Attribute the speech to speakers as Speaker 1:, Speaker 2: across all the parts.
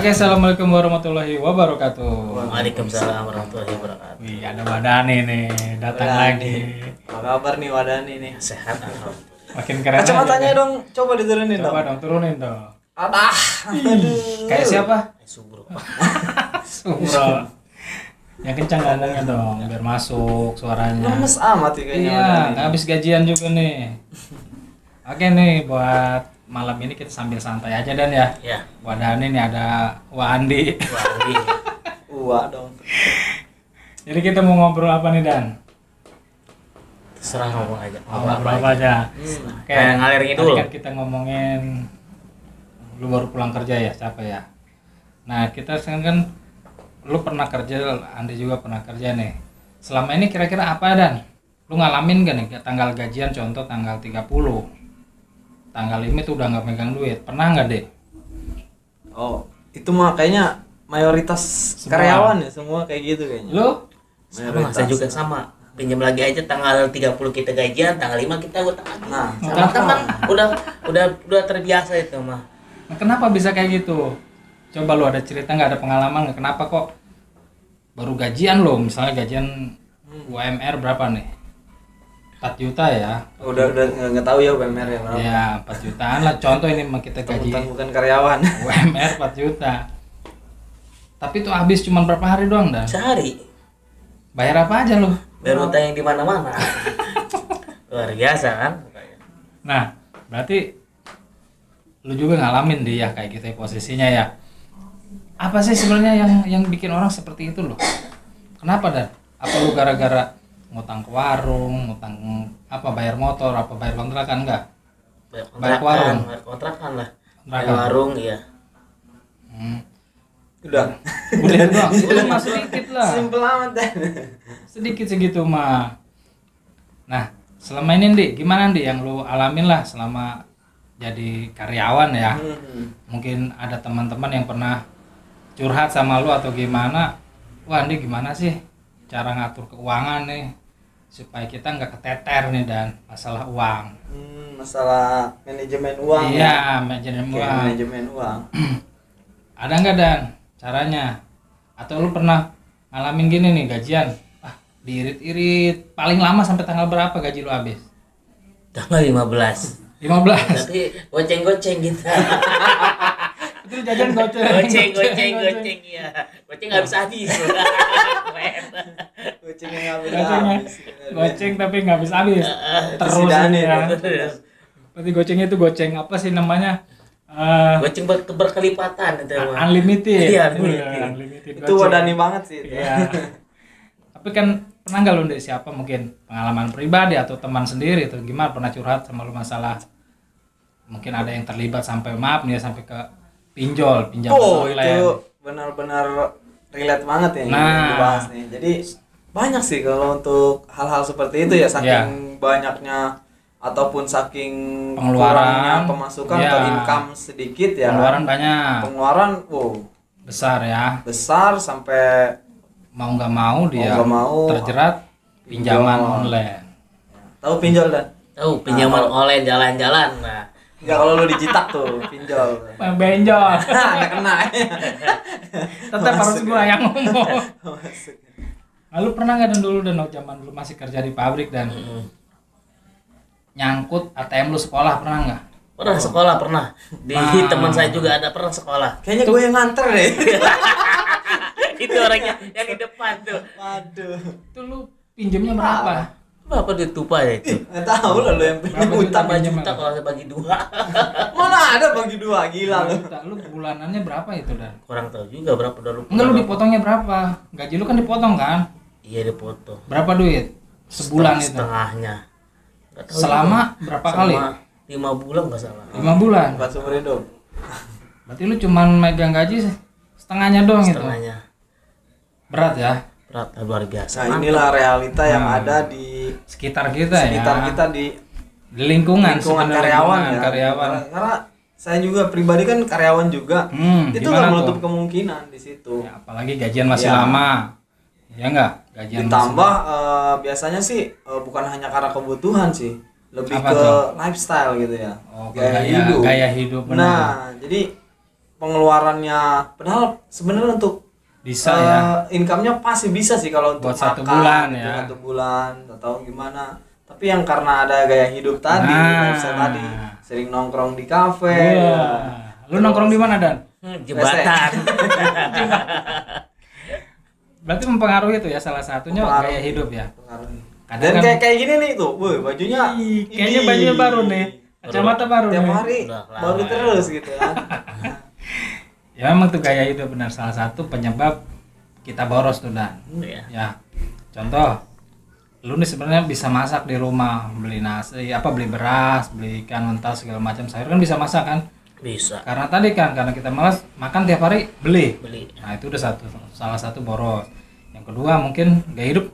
Speaker 1: Oke, assalamualaikum warahmatullahi wabarakatuh.
Speaker 2: Waalaikumsalam warahmatullahi wabarakatuh.
Speaker 1: Wih, ada Wadani nih, datang lagi.
Speaker 3: Apa kabar nih Wadani nih?
Speaker 2: Sehat alhamdulillah.
Speaker 1: Makin keren.
Speaker 3: Kacamatanya
Speaker 1: aja,
Speaker 3: dong, coba diturunin
Speaker 1: Coba
Speaker 3: dong.
Speaker 1: dong, turunin dong.
Speaker 3: Aduh.
Speaker 1: Kayak siapa?
Speaker 2: Subur.
Speaker 1: Subro. Yang kencang ngomongnya dong, biar masuk suaranya.
Speaker 3: Lemes amat ya kayaknya
Speaker 1: Iya,
Speaker 3: Wadani.
Speaker 1: habis gajian juga nih. Oke nih, buat malam ini kita sambil santai aja Dan ya.
Speaker 2: Ya.
Speaker 1: Wadani nih ada Wandi.
Speaker 2: Wali.
Speaker 3: Dong.
Speaker 1: Jadi kita mau ngobrol apa nih Dan?
Speaker 2: Terserah ngomong aja.
Speaker 1: Ngobrol apa aja?
Speaker 2: Kayak ngalir
Speaker 1: tadi
Speaker 2: ngidul.
Speaker 1: kan kita ngomongin lu baru pulang kerja ya, capek ya. Nah, kita sekarang kan lu pernah kerja, Andi juga pernah kerja nih. Selama ini kira-kira apa Dan? Lu ngalamin gak nih tanggal gajian, contoh tanggal 30. Tanggal limit udah nggak megang duit. Pernah nggak deh?
Speaker 3: Oh, itu mah kayaknya mayoritas
Speaker 1: Semua.
Speaker 3: karyawan ya semua kayak gitu kayaknya.
Speaker 1: Lu?
Speaker 2: Sama, saya juga sama. Pinjam lagi aja tanggal 30 kita gajian, tanggal 5 kita utang lagi.
Speaker 3: Nah,
Speaker 2: Sama teman udah terbiasa itu mah.
Speaker 1: Nah, kenapa bisa kayak gitu? Coba lu ada cerita nggak, ada pengalaman nggak? Kenapa kok baru gajian lo, misalnya gajian UMR berapa nih? 4 juta ya?
Speaker 3: udah nggak tahu ya UMR ya berapa.
Speaker 1: Ya 4 jutaan lah, contoh ini mah kita gaji
Speaker 3: Bukan karyawan.
Speaker 1: UMR 4 juta. Tapi itu habis cuma berapa hari doang Dan?
Speaker 2: Sehari.
Speaker 1: Bayar apa aja lo?
Speaker 2: Biar utang yang di mana-mana. Luar biasa kan?
Speaker 1: Nah, berarti lu juga ngalamin deh ya kayak gitu ya posisinya ya. Apa sih sebenarnya yang bikin orang seperti itu loh? Kenapa Dan? Apa lu gara-gara ngutang ke warung, ngutang apa, bayar motor, apa bayar kontrakan enggak? Bayar warung.
Speaker 2: Bayar kontrakan lah.
Speaker 1: Kontrakan.
Speaker 2: Bayar warung iya.
Speaker 3: Udah.
Speaker 1: Udah doang. Udah mah sedikit lah.
Speaker 3: Simpel amat deh.
Speaker 1: Sedikit segitu mah. Nah, selama ini Di, gimana Di yang lu alamin lah selama jadi karyawan ya? Mungkin ada teman-teman yang pernah curhat sama lu atau gimana? Wah, Di gimana sih cara ngatur keuangan nih supaya kita nggak keteter nih Dan masalah uang.
Speaker 3: Masalah manajemen uang.
Speaker 1: Iya, manajemen
Speaker 3: Oke,
Speaker 1: uang.
Speaker 3: manajemen uang.
Speaker 1: Ada nggak Dan caranya? Atau lu pernah ngalamin gini nih gajian? Diirit-irit, paling lama sampai tanggal berapa gaji lu habis?
Speaker 2: Tanggal 15.
Speaker 1: 15.
Speaker 2: Tapi goceng-goceng gitu.
Speaker 1: Itu jajan goceng.
Speaker 2: Goceng ya. Goceng nggak bisa habis.
Speaker 3: Kucing yang habis.
Speaker 1: Gocengnya. Goceng tapi nggak habis-habis. Terus
Speaker 3: Sidane
Speaker 1: ya.
Speaker 3: itu.
Speaker 1: Berarti gocengnya itu goceng apa sih namanya?
Speaker 2: Goceng berkelipatan itu mah.
Speaker 1: Unlimited.
Speaker 2: Iya, unlimited.
Speaker 1: Unlimited
Speaker 3: Itu
Speaker 1: goceng.
Speaker 3: Wadani banget sih itu.
Speaker 1: Iya. Tapi kan pernah nggak lu Dek, siapa mungkin pengalaman pribadi atau teman sendiri atau gimana pernah curhat sama lu masalah mungkin ada yang terlibat sampai maaf nih ya, sampai ke pinjol
Speaker 3: Oh,
Speaker 1: online.
Speaker 3: itu benar-benar relate banget ya yang
Speaker 1: Nah.
Speaker 3: dibahas nih. Jadi banyak sih kalau untuk hal-hal seperti itu ya, saking banyaknya ataupun saking kurangnya
Speaker 1: Pengeluaran,
Speaker 3: pemasukan
Speaker 1: ya.
Speaker 3: atau income sedikit ya.
Speaker 1: Pengeluaran banyak,
Speaker 3: Pengeluaran
Speaker 1: besar ya.
Speaker 3: besar sampai
Speaker 1: Mau nggak mau dia
Speaker 3: nggak mau
Speaker 1: terjerat pinjaman
Speaker 3: pinjol.
Speaker 1: online.
Speaker 3: tahu pinjol Dan?
Speaker 2: Tahu pinjaman online jalan-jalan. Nah,
Speaker 3: Enggak, kalau lu dijitak tuh pinjol.
Speaker 1: Benjol.
Speaker 3: Nggak kena.
Speaker 1: Tetap harus
Speaker 3: Masuk
Speaker 1: gua
Speaker 3: ya.
Speaker 1: yang ngomong.
Speaker 3: Masuk.
Speaker 1: Lalu pernah nggak Dan dulu Dan zaman dulu masih kerja di pabrik Dan nyangkut ATM lu sekolah pernah nggak?
Speaker 2: pernah sekolah pernah. Di
Speaker 1: Nah.
Speaker 2: teman saya juga ada pernah sekolah.
Speaker 3: Kayaknya gue yang nganter deh.
Speaker 2: Itu orangnya yang di depan tuh.
Speaker 3: Waduh.
Speaker 1: Itu lu pinjemnya berapa?
Speaker 2: Berapa duit tupa ya itu?
Speaker 3: Nggak tahu lah lu yang punya
Speaker 1: Berapa juta?
Speaker 3: utang.
Speaker 2: 5 juta kalau saya bagi 2.
Speaker 3: Mana ada bagi dua, gila lu.
Speaker 1: Lu bulanannya berapa itu Dan?
Speaker 2: Kurang tahu juga berapa dulu.
Speaker 1: Enggak, lu dipotongnya berapa? Gaji lu kan dipotong kan?
Speaker 2: Iya dipotong.
Speaker 1: Berapa duit? Sebulan itu.
Speaker 2: Setengahnya. Nggak tahu
Speaker 1: Selama
Speaker 2: juga.
Speaker 1: berapa kali?
Speaker 2: 5 bulan nggak salah.
Speaker 1: 5 bulan.
Speaker 3: Buat seumur hidup.
Speaker 1: Berarti lu cuman megang gaji setengahnya doang itu.
Speaker 2: Setengahnya.
Speaker 1: Berat ya
Speaker 2: Berat luar biasa.
Speaker 3: Nah, inilah realita yang
Speaker 1: Nah.
Speaker 3: ada di
Speaker 1: sekitar kita
Speaker 3: sekitar
Speaker 1: ya.
Speaker 3: kita di
Speaker 1: Di lingkungan
Speaker 3: lingkungan
Speaker 1: sekitar
Speaker 3: karyawan
Speaker 1: lingkungan,
Speaker 3: ya.
Speaker 1: karyawan.
Speaker 3: Karena saya juga pribadi kan karyawan juga. Itu
Speaker 1: gimana
Speaker 3: nggak menutup
Speaker 1: tuh?
Speaker 3: kemungkinan di situ.
Speaker 1: Ya, apalagi gajian masih
Speaker 3: Ya.
Speaker 1: lama. Ya enggak? Gajian
Speaker 3: Ditambah biasanya sih bukan hanya karena kebutuhan sih, lebih
Speaker 1: Apa
Speaker 3: ke
Speaker 1: tuh?
Speaker 3: lifestyle gitu ya.
Speaker 1: Oh, gaya hidup benar.
Speaker 3: Nah, jadi pengeluarannya, padahal sebenarnya untuk
Speaker 1: Bisa ya.
Speaker 3: income-nya pasti bisa sih kalau untuk
Speaker 1: Buat 1
Speaker 3: makan,
Speaker 1: bulan
Speaker 3: gitu,
Speaker 1: ya.
Speaker 3: 1 bulan atau gimana. Tapi yang karena ada gaya hidup tadi,
Speaker 1: Nah.
Speaker 3: lifestyle tadi, sering nongkrong di kafe.
Speaker 1: Wah. Lu nongkrong di mana, Dan?
Speaker 2: Jembatan.
Speaker 1: Berarti mempengaruhi itu ya, salah satunya
Speaker 3: Mempengaruhi.
Speaker 1: gaya hidup ya.
Speaker 3: Pengaruhnya.
Speaker 1: Kadang
Speaker 3: Dan
Speaker 1: kan-
Speaker 3: kayak gini nih tuh, woi bajunya,
Speaker 1: Ih, kayaknya
Speaker 3: ini.
Speaker 1: bajunya baru nih. Kacamata baru
Speaker 3: Tiap
Speaker 1: nih.
Speaker 3: hari
Speaker 2: Udah lama
Speaker 3: baru
Speaker 2: ya.
Speaker 3: terus gitu kan.
Speaker 1: Ya memang tuh gaya hidup benar salah satu penyebab kita boros tuh, Dan.
Speaker 2: Iya.
Speaker 1: Ya. Contoh, lu nih sebenarnya bisa masak di rumah, beli nasi, beli beras, beli ikan mentah segala macam sayur kan bisa masak kan?
Speaker 2: Bisa
Speaker 1: Karena tadi kan karena kita malas makan tiap hari beli.
Speaker 2: beli.
Speaker 1: Nah, itu udah salah satu boros. Yang kedua mungkin gaya hidup.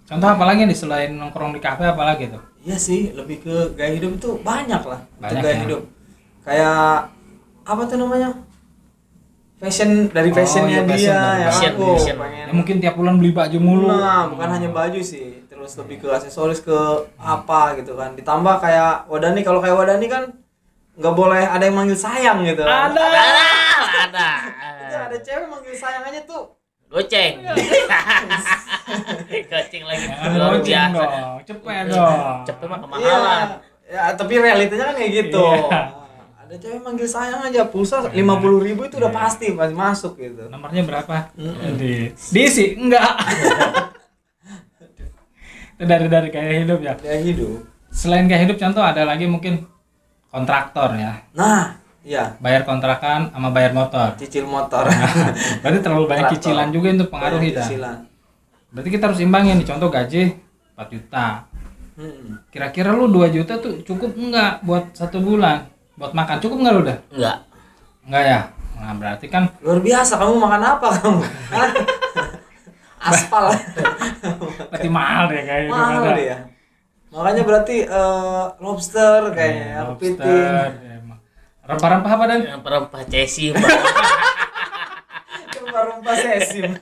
Speaker 1: Contoh apa lagi nih selain nongkrong di kafe apa lagi tuh?
Speaker 3: Iya sih, lebih ke gaya hidup itu banyak lah.
Speaker 1: Banyak
Speaker 3: Untuk gaya
Speaker 1: ya.
Speaker 3: hidup. Kayak apa tuh namanya? Fashion dari fashionnya
Speaker 1: iya,
Speaker 3: dia
Speaker 1: fashion,
Speaker 3: ya.
Speaker 2: fashion,
Speaker 3: Aku
Speaker 2: fashion.
Speaker 3: pengen.
Speaker 1: Ya mungkin tiap bulan beli baju mulu.
Speaker 3: Nah, bukan hanya baju sih, terus lebih ke aksesoris ke apa gitu kan. Ditambah kayak Wadani, kalau kayak Wadani kan nggak boleh ada yang manggil sayang gitu.
Speaker 1: Ada.
Speaker 2: Ada.
Speaker 3: Itu ada cewek manggil sayang aja tuh.
Speaker 2: Goceng. Goceng lagi.
Speaker 1: Jangan
Speaker 2: Luar
Speaker 1: goceng
Speaker 2: biasa.
Speaker 1: dong, cepet dong.
Speaker 2: Cepet mah kemahalan.
Speaker 3: Ya, tapi realitanya kan kayak gitu.
Speaker 1: Iya.
Speaker 3: Ada cewek manggil sayang aja, pulsa 50.000 itu udah pasti masuk gitu.
Speaker 1: Nomornya berapa? Diisi? Enggak. Itu dari gaya hidup ya.
Speaker 3: Gaya hidup.
Speaker 1: Selain gaya hidup contoh ada lagi mungkin kontraktor ya.
Speaker 3: Nah, iya,
Speaker 1: Bayar kontrakan sama bayar motor.
Speaker 3: cicil motor.
Speaker 1: Berarti terlalu banyak
Speaker 3: Traktor.
Speaker 1: cicilan juga itu pengaruhi dah.
Speaker 3: Cicilan.
Speaker 1: Berarti kita harus imbangin nih, contoh gaji 4 juta. Kira-kira lu 2 juta tuh cukup enggak buat 1 bulan? Buat makan cukup enggak lu dah?
Speaker 2: Enggak.
Speaker 1: Enggak ya? Nah, berarti kan
Speaker 3: Luar biasa, kamu makan apa kamu? Hah? Aspal.
Speaker 1: berarti mahal ya kayak
Speaker 3: Mahal dia. Makanya berarti lobster kayaknya ya, kepiting.
Speaker 1: Rempah-rempah apa Dan?
Speaker 2: Rempah cesi.
Speaker 3: Rempah-rempah sesim.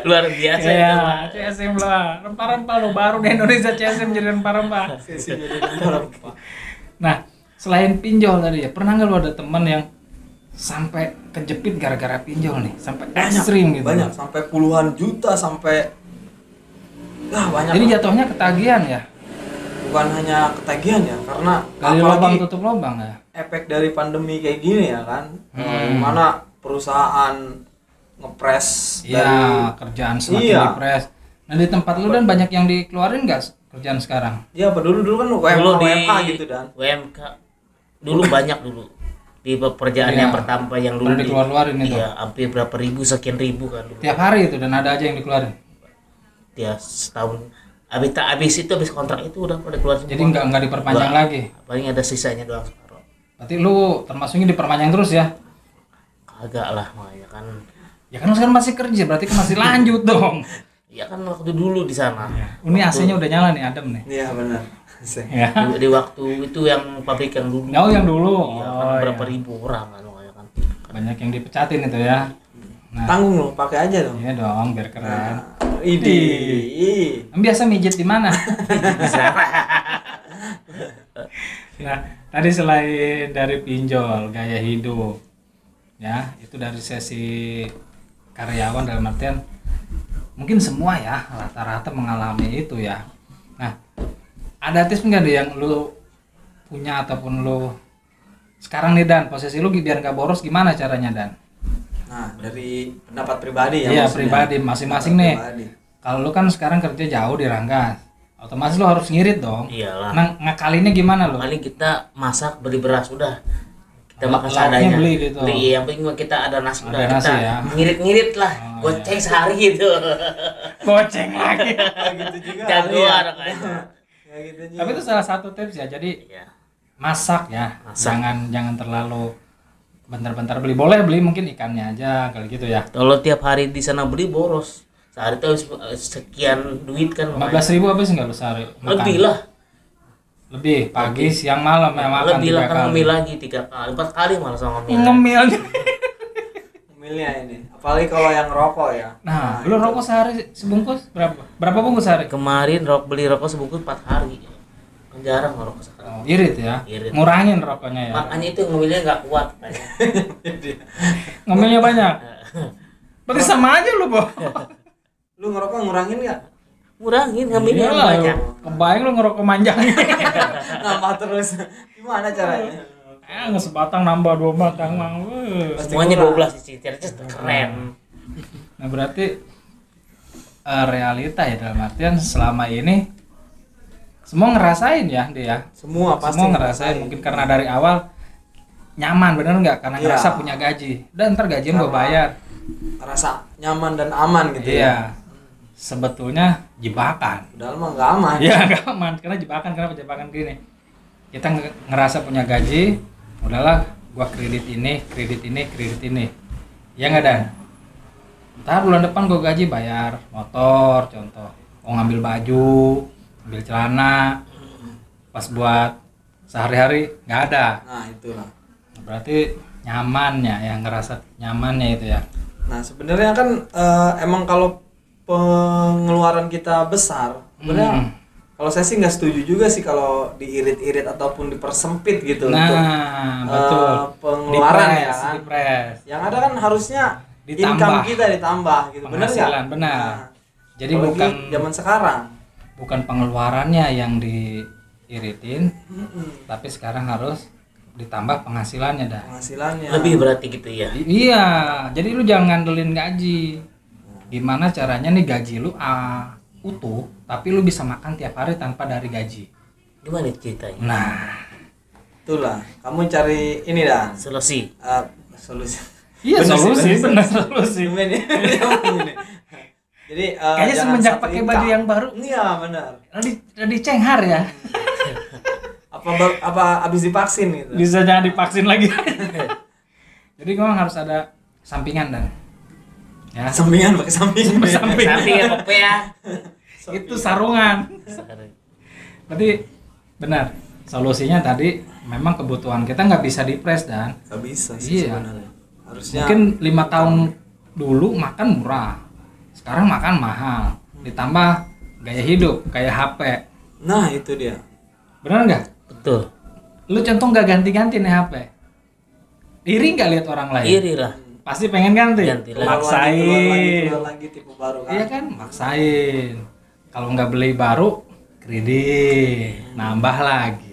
Speaker 2: Luar biasa
Speaker 1: Ya,
Speaker 2: itu mah.
Speaker 1: CSM lah. Rempah-rempah lo baru di Indonesia CSM jadi rempah-rempah.
Speaker 3: Sesim jadi rempah-rempah.
Speaker 1: Nah, selain pinjol tadi ya, pernah nggak lo ada temen yang sampai kejepit gara-gara pinjol nih, sampai ekstrim gitu?
Speaker 3: Banyak, sampai puluhan juta, sampai banyak.
Speaker 1: Jadi
Speaker 3: lah.
Speaker 1: jatuhnya ketagihan ya?
Speaker 3: Bukan hanya ketagihan ya, karena
Speaker 1: Gali lubang
Speaker 3: apalagi
Speaker 1: tutup lubang ya?
Speaker 3: efek dari pandemi kayak gini ya kan, mana perusahaan ngepres
Speaker 1: Iya, kerjaan semakin
Speaker 3: Iya.
Speaker 1: dipres. Nah di tempat lu Dan banyak yang dikeluarin nggak kerjaan sekarang?
Speaker 3: ya apa dulu kan
Speaker 2: Dulu
Speaker 3: WMH
Speaker 2: di
Speaker 3: WMH gitu dan
Speaker 2: WMK. Dulu banyak dulu. Di pekerjaan
Speaker 1: Iya.
Speaker 2: yang pertama yang dulu
Speaker 1: Pernah dikeluar-keluarin itu?
Speaker 2: Iya, hampir berapa ribu, sekian ribu kan dulu.
Speaker 1: Tiap hari itu dan ada aja yang dikeluarin.
Speaker 2: Ya setahun. Habis kontrak itu udah pada keluar semua.
Speaker 1: Jadi nggak diperpanjang
Speaker 2: Nggak.
Speaker 1: lagi.
Speaker 2: Paling ada sisanya doang sekarang.
Speaker 1: Berarti lu termasuknya diperpanjang terus ya?
Speaker 2: Kagak lah makanya kan.
Speaker 1: Ya kan lu sekarang masih kerja, berarti kan masih lanjut dong.
Speaker 2: Ya kan waktu dulu di sana.
Speaker 1: Ini AC-nya udah nyala nih, adem nih.
Speaker 3: iya benar.
Speaker 1: Ya.
Speaker 2: Di waktu itu yang pabrik yang dulu.
Speaker 1: Oh, yang dulu.
Speaker 2: Iya,
Speaker 1: Oh,
Speaker 2: kan berapa
Speaker 1: iya.
Speaker 2: ribu orang kan makanya kan.
Speaker 1: Banyak yang dipecatin itu ya. Nah,
Speaker 3: Tanggung lo, pakai aja dong.
Speaker 1: iya dong, biar keren.
Speaker 3: Idi.
Speaker 1: Em, biasa mijet di mana? Nah, tadi selain dari pinjol, gaya hidup, ya itu dari sesi karyawan dalam artian mungkin semua ya rata-rata mengalami itu ya. Nah, ada tips nggak deh yang lu punya ataupun lu sekarang nih Dan, posisi lu biar nggak boros gimana caranya Dan?
Speaker 3: Nah, dari pendapat pribadi ya.
Speaker 1: Iya
Speaker 3: maksudnya.
Speaker 1: pribadi masing-masing
Speaker 3: Pendapat
Speaker 1: nih.
Speaker 3: pribadi.
Speaker 1: Kalau lu kan sekarang kerja jauh di Ranggas, otomatis lu harus ngirit dong.
Speaker 2: Iyalah.
Speaker 1: Nah, ngakalinnya gimana lu?
Speaker 2: Paling kita masak beli beras udah. Kita
Speaker 1: Lauk-
Speaker 2: makan
Speaker 1: lauknya
Speaker 2: seadanya.
Speaker 1: beli gitu.
Speaker 2: Yang penting kita ada nasi
Speaker 1: Ada
Speaker 2: udah
Speaker 1: nasi
Speaker 2: kita
Speaker 1: ya.
Speaker 2: ngirit-ngirit lah.
Speaker 1: Oh,
Speaker 2: Goceng sehari gitu.
Speaker 1: Goceng lagi.
Speaker 3: Oh, gitu juga.
Speaker 2: Jagoan
Speaker 3: ya.
Speaker 2: kayaknya.
Speaker 3: Ya gitu juga.
Speaker 1: Tapi itu salah satu tips ya. Jadi
Speaker 2: Iya.
Speaker 1: masak ya.
Speaker 2: Masak.
Speaker 1: Jangan terlalu bentar-bentar beli. Boleh beli mungkin ikannya aja kali gitu ya.
Speaker 2: Kalau tiap hari di sana beli boros. Sehari itu habis sekian duit kan.
Speaker 1: 15.000 habis nggak lu sehari? Makan?
Speaker 2: Lebih lah.
Speaker 1: Lebih pagi, siang, malam ya makan
Speaker 2: Lebih lah
Speaker 1: 3
Speaker 2: kan
Speaker 1: kali.
Speaker 2: ngemil lagi 3 kali, 4 kali malah sama ngemil.
Speaker 1: Ngemil.
Speaker 3: Milnya ini, apalagi kalau yang rokok ya.
Speaker 1: Nah, lu rokok sehari sebungkus berapa? Berapa bungkus sehari?
Speaker 2: Kemarin beli rokok sebungkus 4 hari. Kan Jarang ngerokok sekarang.
Speaker 1: Oh, irit ya.
Speaker 2: Irit.
Speaker 1: Ngurangin rokoknya ya.
Speaker 2: Makanya itu ngemilnya nggak kuat.
Speaker 1: Ngemilnya banyak. Berarti sama aja lu, Bo.
Speaker 3: Lu ngerokok ngurangin nggak?
Speaker 2: Ngurangin ngemilnya
Speaker 1: Iyalah,
Speaker 2: banyak.
Speaker 1: kebayang lu ngerokok manjang.
Speaker 3: Nambah terus. Gimana caranya?
Speaker 1: Sebatang nambah 2 batang mang.
Speaker 3: Pasti
Speaker 2: Semuanya
Speaker 3: kurang.
Speaker 2: 12 isi, terus keren.
Speaker 1: Nah, berarti realita ya, dalam artian selama ini semua ngerasain ya dia.
Speaker 3: Semua pasti
Speaker 1: Semua ngerasain, mungkin karena dari awal nyaman, bener nggak? Karena
Speaker 3: Iya.
Speaker 1: ngerasa punya gaji. Dan ntar gajian gue
Speaker 3: Sama.
Speaker 1: bayar.
Speaker 3: Rasa nyaman dan aman gitu ya.
Speaker 1: Iya. Sebetulnya jebakan.
Speaker 3: Padahal mah nggak aman.
Speaker 1: Iya, nggak aman. Karena jebakan, kenapa jebakan gini? Kita ngerasa punya gaji, udahlah gua kredit ini. Ya nggak, Dan? Ntar bulan depan gua gaji bayar motor, contoh. Mau ngambil baju, ambil celana, pas buat sehari-hari nggak ada.
Speaker 3: Nah itulah.
Speaker 1: Berarti nyamannya, yang ngerasa nyamannya itu ya.
Speaker 3: Nah sebenarnya kan emang kalau pengeluaran kita besar, sebenarnya kalau saya sih nggak setuju juga sih kalau diirit-irit ataupun dipersempit gitu untuk
Speaker 1: Betul.
Speaker 3: pengeluaran ya
Speaker 1: Dipres,
Speaker 3: kan.
Speaker 1: dipres.
Speaker 3: Yang ada kan harusnya
Speaker 1: Ditambah.
Speaker 3: income kita ditambah gitu, benar nggak?
Speaker 1: Penghasilan, benar.
Speaker 3: Nah,
Speaker 1: Jadi
Speaker 3: apalagi
Speaker 1: bukan
Speaker 3: zaman sekarang.
Speaker 1: bukan pengeluarannya yang diiritin, tapi sekarang harus ditambah penghasilannya dah.
Speaker 3: Penghasilannya.
Speaker 2: Lebih berarti gitu ya.
Speaker 1: Iya, jadi lu jangan ngandelin gaji. Gimana caranya nih gaji lu utuh, tapi lu bisa makan tiap hari tanpa dari gaji.
Speaker 2: Gimana ceritanya?
Speaker 1: Nah,
Speaker 3: Itulah, kamu cari ini dah.
Speaker 2: Solusi.
Speaker 3: Solusi.
Speaker 1: iya
Speaker 3: Bener sih,
Speaker 1: solusi,
Speaker 3: bener
Speaker 1: benar solusi.
Speaker 3: Tumben ya. Jadi
Speaker 1: Kayaknya
Speaker 3: jangan
Speaker 1: semenjak
Speaker 3: satu
Speaker 1: pakai
Speaker 3: income.
Speaker 1: baju yang baru,
Speaker 3: Iya benar.
Speaker 1: Radi cenghar ya.
Speaker 3: Apa abis divaksin gitu.
Speaker 1: Bisa jangan divaksin lagi. Jadi memang harus ada sampingan, Dan. Ya.
Speaker 3: Sampingan pakai samping.
Speaker 1: Samping.
Speaker 2: Nanti ya Pak ya.
Speaker 1: Itu sarungan. Berarti benar. Solusinya tadi memang kebutuhan kita nggak bisa dipres, Dan.
Speaker 3: Gak bisa sih
Speaker 1: Iya.
Speaker 3: sebenarnya. Harusnya
Speaker 1: Mungkin 5 tahun dulu makan murah. Sekarang makan mahal. Ditambah gaya hidup kayak HP.
Speaker 3: nah itu dia.
Speaker 1: Benar nggak?
Speaker 2: Betul.
Speaker 1: Lu contoh nggak ganti-ganti nih HP. Iri nggak lihat orang lain?
Speaker 2: Iri lah.
Speaker 1: Pasti pengen ganti.
Speaker 2: Ganti lah.
Speaker 1: Maksain.
Speaker 3: Keluar lagi tipe baru kan.
Speaker 1: Iya kan, maksain. Kalau nggak beli baru, kredit, nambah lagi.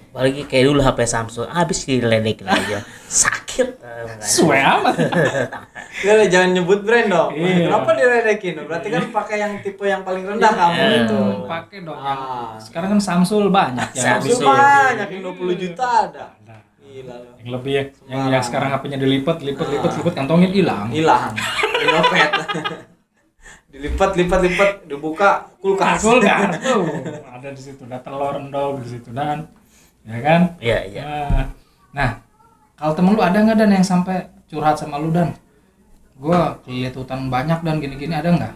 Speaker 2: Apalagi kayak dulu HP Samsung habis diledekin aja. Sakit.
Speaker 1: Suwe amat.
Speaker 3: Udah, jangan nyebut brand dong.
Speaker 1: Iya.
Speaker 3: Kenapa diledekin? Berarti kan pakai yang tipe yang paling rendah kamu itu.
Speaker 1: Pakai dong yang
Speaker 3: Ah.
Speaker 1: sekarang kan Samsung banyak ya.
Speaker 2: Samsung.
Speaker 3: Banyak yang 20 juta ada. Gila loh.
Speaker 1: Yang lebih yang sekarang HP-nya dilipat, lipat, kantongin hilang.
Speaker 3: Hilang. Inopet. Dilipat, dibuka kulkas.
Speaker 1: Kulkas tuh ada di situ, ada telur endog di situ, Dan. Ya kan?
Speaker 2: Iya, iya.
Speaker 1: Nah, kalau temen lu ada nggak, Dan, yang sampai curhat sama lu, Dan? Gua lihat utang banyak, Dan, gini-gini, ada nggak?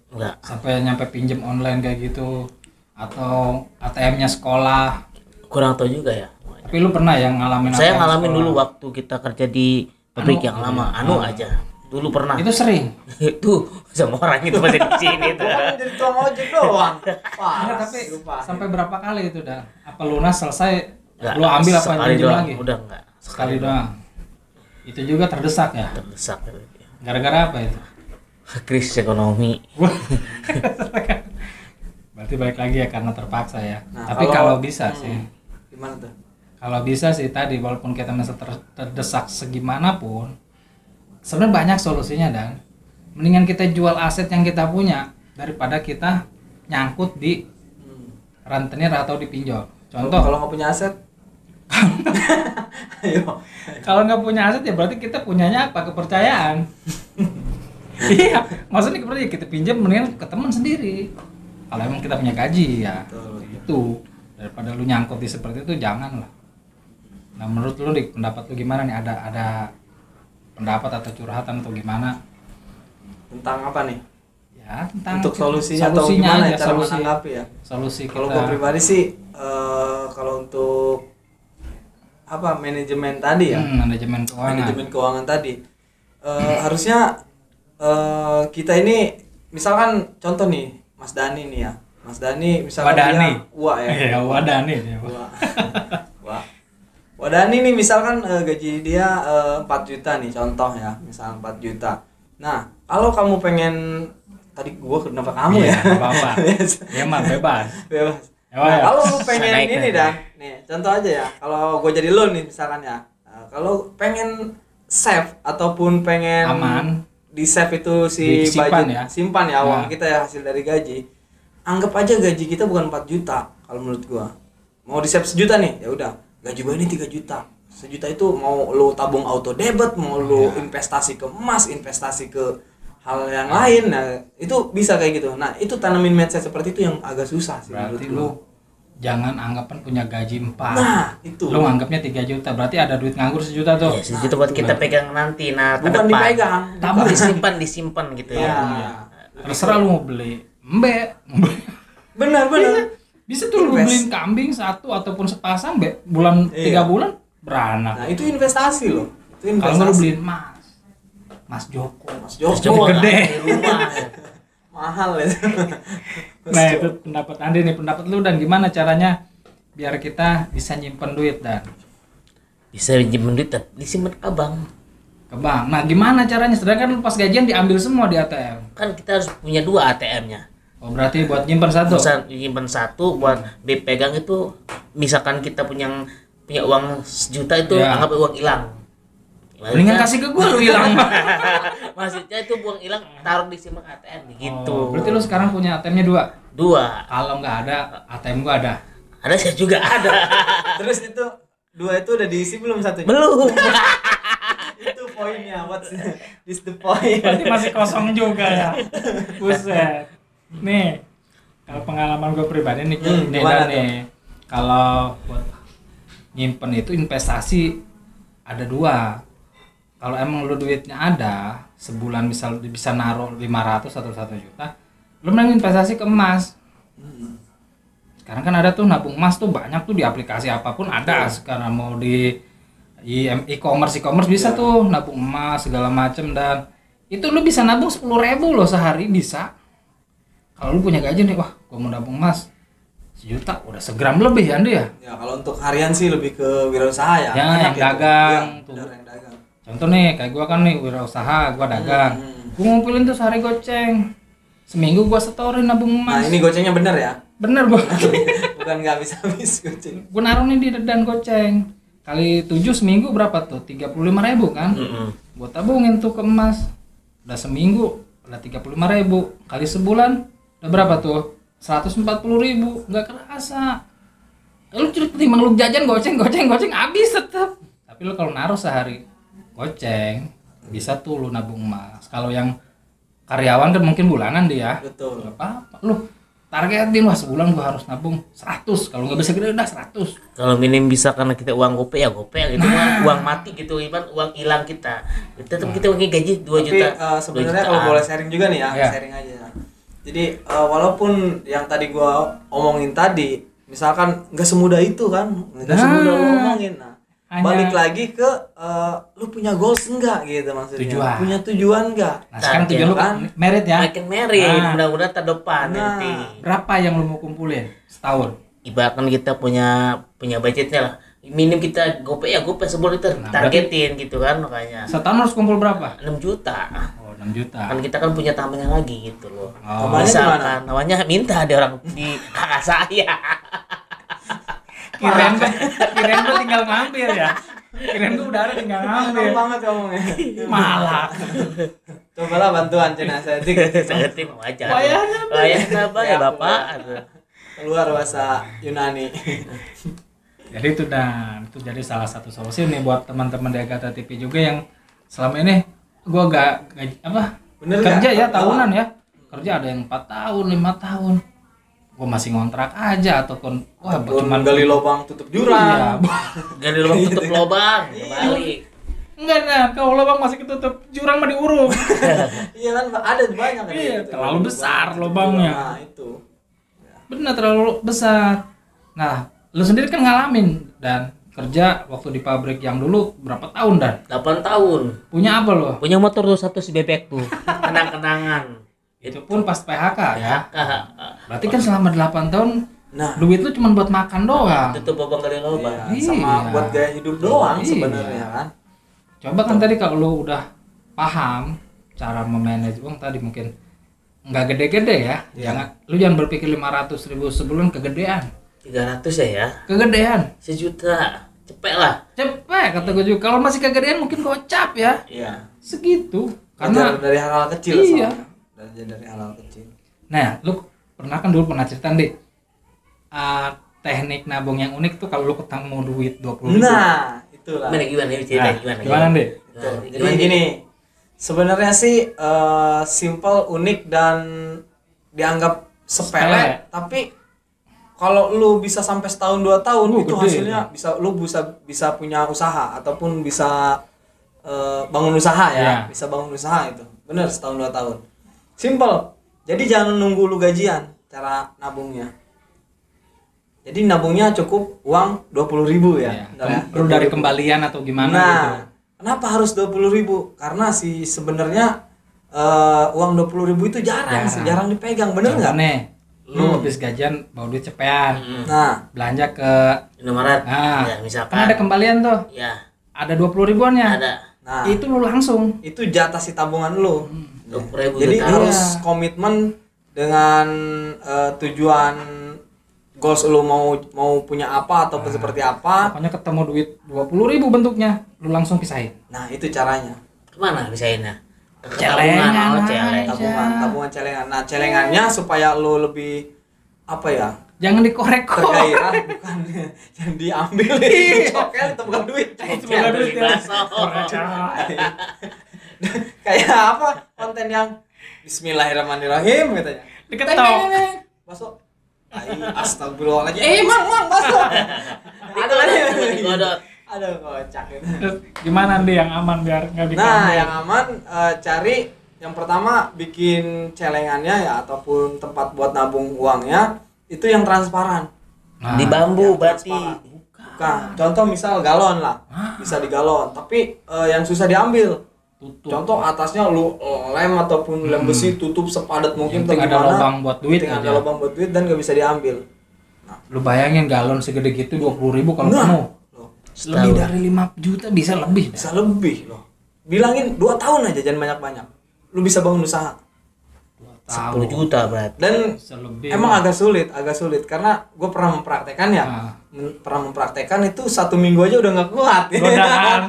Speaker 2: Enggak.
Speaker 1: Sampai nyampe pinjem online kayak gitu, atau ATM-nya sekolah.
Speaker 2: Kurang tahu juga ya.
Speaker 1: Tapi lu pernah yang ngalamin
Speaker 2: Saya
Speaker 1: ATM
Speaker 2: ngalamin
Speaker 1: sekolah?
Speaker 2: dulu waktu kita kerja di pabrik
Speaker 1: Anu,
Speaker 2: yang lama, aja. Dulu pernah.
Speaker 1: Itu sering.
Speaker 2: Itu sama orang itu masih di sini tuh.
Speaker 3: Kan jadi tukang ojek doang.
Speaker 1: Enggak,
Speaker 3: Wah,
Speaker 1: tapi
Speaker 3: lupa.
Speaker 1: sampai berapa kali itu, Dan? Apa lunas selesai,
Speaker 2: Enggak,
Speaker 1: lu ambil apa
Speaker 2: sekali
Speaker 1: pinjem
Speaker 2: doang.
Speaker 1: lagi?
Speaker 2: Udah enggak.
Speaker 1: Sekali doang. Itu juga terdesak ya?
Speaker 2: Terdesak.
Speaker 1: Gara-gara apa itu?
Speaker 2: Krisis ekonomi.
Speaker 1: Berarti balik lagi ya karena terpaksa ya.
Speaker 3: Nah,
Speaker 1: Tapi kalau bisa sih,
Speaker 3: Gimana tuh?
Speaker 1: kalau bisa sih tadi walaupun kita masih terdesak segimanapun, sebenarnya banyak solusinya, Dan. Mendingan kita jual aset yang kita punya daripada kita nyangkut di rentenir atau di pinjol. Contoh,
Speaker 3: Kalau nggak punya aset. Ayo.
Speaker 1: kalau nggak punya aset ya berarti kita punyanya apa? Kepercayaan. Iya, maksudnya kepercayaan kita pinjam mendingan ke teman sendiri. Kalau emang kita punya gaji ya,
Speaker 3: Betul.
Speaker 1: itu daripada lu nyangkut di seperti itu jangan lah. Nah menurut lu nih pendapat lu gimana nih? Ada pendapat atau curhatan atau gimana?
Speaker 3: Tentang apa nih?
Speaker 1: Ya tentang
Speaker 3: Untuk solusinya atau gimana ya cara menanggapi ya?
Speaker 1: Solusi
Speaker 3: Kalau
Speaker 1: kita.
Speaker 3: gue pribadi sih kalau untuk apa manajemen tadi ya,
Speaker 1: Manajemen keuangan.
Speaker 3: manajemen keuangan tadi harusnya kita ini misalkan contoh nih Mas Dani nih ya, Mas Dani misalkan
Speaker 1: Wadani.
Speaker 3: dia Wah ya.
Speaker 1: Iya, Wadani.
Speaker 3: Wah. Wah. Wadani nih misalkan gaji dia 4 juta nih contoh ya, misal 4 juta. Nah, kalau kamu pengen tadi gua kenapa kamu
Speaker 1: Iya,
Speaker 3: ya?
Speaker 1: apa-apa. Ya mah bebas.
Speaker 3: Bebas.
Speaker 1: Oh,
Speaker 3: Nah,
Speaker 1: ya.
Speaker 3: kalau lu pengen
Speaker 2: Naik
Speaker 3: ini
Speaker 2: kan.
Speaker 3: Dan, nih contoh aja ya. Kalau gua jadi lu nih misalkan ya. Kalau pengen save ataupun pengen
Speaker 1: Aman.
Speaker 3: di save itu si
Speaker 1: Disimpan
Speaker 3: budget,
Speaker 1: ya.
Speaker 3: simpan ya uang
Speaker 1: Nah.
Speaker 3: kita ya hasil dari gaji. Anggap aja gaji kita bukan 4 juta kalau menurut gua. Mau di save 1 juta nih, ya udah. Gaji gua ini 3 juta. 1 juta itu mau lu tabung auto debit, mau lu investasi ke emas, investasi ke hal yang lain. Nah, itu bisa kayak gitu. Nah, itu tanamin mindset seperti itu yang agak susah sih
Speaker 1: Berarti
Speaker 3: menurut
Speaker 1: lu
Speaker 3: gua.
Speaker 1: jangan anggapan punya gaji 4.
Speaker 3: Nah, itu.
Speaker 1: Lu anggapnya 3 juta, berarti ada duit nganggur 1 juta tuh.
Speaker 2: Ya, segitu buat kita pegang nanti. Nah, ke
Speaker 3: Bukan
Speaker 2: depan.
Speaker 3: dipegang,
Speaker 1: Tabung.
Speaker 2: disimpan gitu
Speaker 3: Ya.
Speaker 2: ya.
Speaker 1: Terserah lu mau beli mbek.
Speaker 3: Benar.
Speaker 1: Bisa tuh lu
Speaker 3: Invest.
Speaker 1: beliin kambing satu ataupun sepasang mbek bulan
Speaker 3: Iya.
Speaker 1: 3 bulan beranak.
Speaker 3: Nah, itu investasi loh. Itu investasi.
Speaker 1: Kalau nggak lu beliin emas. Mas Joko.
Speaker 3: Mas
Speaker 2: Terus
Speaker 3: Joko
Speaker 2: coba
Speaker 1: gede.
Speaker 2: di rumah.
Speaker 3: mahal ya. Mas
Speaker 1: Nah,
Speaker 3: Joko.
Speaker 1: itu pendapat Andi nih, pendapat lu dan gimana caranya biar kita bisa nyimpen duit dan
Speaker 2: Bisa pinjam duit disimpan ke abang.
Speaker 1: ke bank. Nah, gimana caranya? Sedangkan lu pas gajian diambil semua di ATM.
Speaker 2: Kan kita harus punya 2 ATM-nya.
Speaker 1: Oh, berarti buat nyimpen satu.
Speaker 2: Bisa nyimpan 1 buat dipegang itu, misalkan kita punya uang 1 juta itu
Speaker 1: Ya.
Speaker 2: anggap uang hilang.
Speaker 1: Mendingan kasih ke gua lu hilang.
Speaker 2: Maksudnya itu uang hilang taruh di simpan ATM gitu.
Speaker 1: Oh, berarti lu sekarang punya ATM-nya 2.
Speaker 2: 2.
Speaker 1: Kalau nggak ada, ATM gua ada.
Speaker 2: Ada saya juga ada.
Speaker 3: Terus itu 2 itu udah diisi belum satunya?
Speaker 2: Belum.
Speaker 3: Itu poinnya. What's this the point?
Speaker 1: Berarti masih kosong juga ya. Buset. Nih, kalau pengalaman gue pribadi nih, nih
Speaker 3: gimana
Speaker 1: Dan nih. Kalau buat nyimpen itu investasi ada 2. Kalau emang lu duitnya ada, sebulan bisa naruh 500 atau 1 juta, lu mending investasi ke emas. Sekarang kan ada tuh nabung emas tuh banyak tuh di aplikasi apapun ada. Sekarang mau di e-commerce bisa tuh nabung emas segala macem, dan itu lu bisa nabung 10.000 loh sehari bisa. Kalau lu punya gaji nih, wah gua mau nabung emas 1 juta, udah segram lebih ya Andi ya.
Speaker 3: Ya kalau untuk harian sih lebih ke wirausaha ya.
Speaker 1: Ya,
Speaker 3: Enak
Speaker 1: yang
Speaker 3: gitu.
Speaker 1: dagang
Speaker 3: Iya,
Speaker 1: tuh.
Speaker 3: benar, yang dagang.
Speaker 1: Contoh nih kayak gua kan nih wirausaha, gua dagang. Gua ngumpulin tuh sehari goceng. Seminggu gua setorin nabung
Speaker 3: Nah,
Speaker 1: emas.
Speaker 3: ini gocengnya bener ya.
Speaker 1: Bener gua.
Speaker 3: Bukan nggak habis goceng.
Speaker 1: Gua naruh nih di dan goceng. Kali 7 seminggu berapa tuh? 35.000 kan? Gua tabungin tuh ke emas. Udah seminggu udah 35.000. Kali sebulan udah berapa tuh? 140.000. Nggak kerasa. Lu timbang lu jajan goceng habis tetap. Tapi lu kalau naruh sehari goceng bisa tuh lu nabung emas. Kalau yang karyawan kan mungkin bulanan dia.
Speaker 3: Betul.
Speaker 1: Gak apa-apa. Lu targetin wah sebulan gua harus nabung 100. Kalau nggak bisa gede udah 100.
Speaker 2: Kalau minim bisa karena kita uang gope ya gope gitu, uang mati gitu, ibarat uang hilang kita. Tetap kita pakai gaji 2
Speaker 3: Tapi
Speaker 2: juta.
Speaker 3: sebenarnya
Speaker 2: 2
Speaker 3: kalau
Speaker 2: jutaan.
Speaker 3: boleh sharing juga nih ya,
Speaker 1: Iya.
Speaker 3: sharing aja ya. Jadi walaupun yang tadi gua omongin tadi, misalkan nggak semudah itu kan, nggak semudah lu omongin. Nah,
Speaker 1: Hanya-
Speaker 3: balik lagi ke lu punya goals enggak gitu maksudnya.
Speaker 1: Tujuan.
Speaker 3: Punya tujuan enggak?
Speaker 1: Nah, sekarang
Speaker 2: Target
Speaker 1: tujuan lu
Speaker 3: kan?
Speaker 1: merit ya.
Speaker 2: Makin merit,
Speaker 1: Nah.
Speaker 2: mudah-mudahan tahun depan
Speaker 3: Nah.
Speaker 2: nanti.
Speaker 1: Berapa yang lu mau kumpulin setahun?
Speaker 2: Ibaratkan kita punya budgetnya lah. Minim kita gope ya gope sebulan kita
Speaker 1: Nah,
Speaker 2: targetin gitu kan, makanya
Speaker 1: Setahun harus kumpul berapa?
Speaker 2: 6 juta.
Speaker 1: Oh, 6 juta.
Speaker 2: Kan kita kan punya tambahan lagi gitu loh.
Speaker 1: Oh.
Speaker 3: Namanya
Speaker 2: Misalkan namanya minta ada orang di kakak saya.
Speaker 1: Kirain gua tinggal ngambil ya. Kirain gua udah ada tinggal ngambil.
Speaker 3: Enak banget ngomongnya.
Speaker 1: Malah.
Speaker 3: Cobalah bantuan Cina saya
Speaker 2: Saya tim wajar.
Speaker 1: Wayahnya apa?
Speaker 2: Wayahnya apa ya
Speaker 3: Ya,
Speaker 2: Bapak?
Speaker 3: keluar bahasa Yunani.
Speaker 1: Jadi itu dan itu jadi salah satu solusi nih buat teman-teman di Agatha TV juga yang selama ini gua gak
Speaker 3: Bener
Speaker 1: kerja
Speaker 3: nggak?
Speaker 1: ya tahunan ya. Kerja ada yang 4 tahun, 5 tahun. Gua masih ngontrak aja ataupun wah
Speaker 3: Cuman
Speaker 1: cuman
Speaker 3: gali lubang tutup
Speaker 1: Iya,
Speaker 3: jurang.
Speaker 2: Gali lubang tutup lubang, balik.
Speaker 1: enggak nah, kalau lubang masih ketutup, jurang mah diuruk.
Speaker 3: Iya kan ada banyak kan.
Speaker 1: Iya,
Speaker 3: gitu.
Speaker 1: terlalu besar lubangnya.
Speaker 3: Nah, itu.
Speaker 1: Benar terlalu besar. Nah, lu sendiri kan ngalamin dan kerja waktu di pabrik yang dulu berapa tahun dan
Speaker 2: 8 tahun.
Speaker 1: punya apa lo?
Speaker 2: Punya motor tuh satu si bebek tuh. Kenang-kenangan.
Speaker 1: Itu pun pas PHK ya.
Speaker 2: Ah,
Speaker 1: Berarti kan selama 8 tahun
Speaker 3: Nah,
Speaker 1: duit lu cuma buat makan doang.
Speaker 2: itu bobong kali lobang.
Speaker 3: iya, sama
Speaker 1: Iya.
Speaker 3: buat gaya hidup doang
Speaker 1: Iya.
Speaker 3: sebenarnya kan.
Speaker 1: Coba kan tadi kalau lu udah paham cara memanage uang tadi mungkin nggak gede-gede ya.
Speaker 3: Iya.
Speaker 1: Jangan berpikir 500.000 sebulan kegedean.
Speaker 2: 300 ya.
Speaker 1: Kegedean.
Speaker 2: Sejuta. Cepet lah.
Speaker 1: Cepet kata gue juga. Kalau masih kegedean mungkin gocap ya.
Speaker 3: Iya.
Speaker 1: Segitu.
Speaker 3: Karena
Speaker 1: Karena
Speaker 3: dari hal-hal kecil
Speaker 1: Iya.
Speaker 3: soalnya. Dari hal-hal kecil.
Speaker 1: nah, lu pernah cerita nih teknik nabung yang unik tuh kalau lu ketemu duit 20.000.
Speaker 3: Nah, itulah.
Speaker 2: Gimana ini cerita
Speaker 1: Nah,
Speaker 2: gimana?
Speaker 1: gimana deh?
Speaker 3: Itu. Jadi
Speaker 2: Gimana?
Speaker 3: gini, sebenarnya sih simple, unik dan dianggap sepele,
Speaker 1: Sepele.
Speaker 3: tapi kalau lu bisa sampai setahun 2 tahun itu
Speaker 1: Gede.
Speaker 3: hasilnya lu bisa punya usaha ataupun bisa bangun usaha ya,
Speaker 1: Iya.
Speaker 3: bisa bangun usaha itu. Bener, setahun 2 tahun. Simple. Jadi jangan nunggu lu gajian cara nabungnya. Jadi nabungnya cukup uang 20.000 ya.
Speaker 1: Iya. Perlu dari kembalian atau gimana
Speaker 3: Nah,
Speaker 1: gitu.
Speaker 3: kenapa harus 20.000? Karena sebenarnya uang 20.000 itu jarang dipegang, bener
Speaker 1: Contoh
Speaker 3: nggak?
Speaker 1: nih, lu habis gajian bawa duit cepean,
Speaker 3: Nah,
Speaker 1: belanja ke
Speaker 2: Indomaret.
Speaker 1: nah,
Speaker 2: Ya, misalkan.
Speaker 1: kan ada kembalian tuh,
Speaker 2: Ya,
Speaker 1: ada 20.000-annya.
Speaker 2: ada.
Speaker 3: nah
Speaker 1: Itu lu langsung.
Speaker 3: itu jatah si tabungan lu.
Speaker 2: 20.000
Speaker 3: Jadi
Speaker 2: ditaruh.
Speaker 3: harus komitmen dengan tujuan goals lu mau punya apa ataupun seperti apa.
Speaker 1: Pokoknya ketemu duit 20.000 bentuknya, lu langsung pisahin.
Speaker 3: Nah, itu caranya.
Speaker 2: Kemana bisainnya? Ke
Speaker 1: Celengan
Speaker 2: tabungan,
Speaker 1: aja.
Speaker 2: celeng.
Speaker 3: Tabungan celengan. Nah, celengannya supaya lu lebih apa ya?
Speaker 1: Jangan dikorek-korek.
Speaker 3: Tergairah, bukan yang diambil cokel itu bukan duit.
Speaker 1: Itu bukan duit ya.
Speaker 2: Baso.
Speaker 3: Kayak apa konten yang Bismillahirrahmanirrahim katanya.
Speaker 1: Diketok.
Speaker 3: Masuk. Astagfirullahaladzim. Mang, masuk. Ada lagi.
Speaker 2: Digodot.
Speaker 3: Aduh, kocak itu.
Speaker 1: Terus gimana nih yang aman biar nggak
Speaker 3: Nah,
Speaker 1: dikambil?
Speaker 3: yang aman cari yang pertama bikin celengannya ya ataupun tempat buat nabung uangnya itu yang transparan.
Speaker 1: Nah,
Speaker 2: Di bambu
Speaker 3: Yang
Speaker 2: berarti.
Speaker 3: transparan. Bukan. Contoh misal galon lah. Bisa di galon, tapi yang susah diambil.
Speaker 1: tutup.
Speaker 3: Contoh atasnya lu lem ataupun lem besi tutup sepadat mungkin
Speaker 1: Yang penting
Speaker 3: atau
Speaker 1: ada
Speaker 3: gimana.
Speaker 1: lubang buat duit
Speaker 3: Penting ada
Speaker 1: aja.
Speaker 3: lubang buat duit dan gak bisa diambil.
Speaker 1: Lu bayangin galon segede gitu 20.000 kalau
Speaker 3: Nah,
Speaker 1: penuh.
Speaker 3: loh,
Speaker 1: Lebih dari 5 juta bisa lebih.
Speaker 3: bisa lebih loh. Bilangin 2 tahun aja, jangan banyak-banyak. Lu bisa bangun usaha.
Speaker 2: 10 juta berarti.
Speaker 3: Dan
Speaker 1: Selebih.
Speaker 3: emang agak sulit karena gue pernah mempraktekkan ya.
Speaker 1: Nah.
Speaker 3: Pernah mempraktekkan itu 1 minggu aja udah nggak kuat.
Speaker 1: Godaan.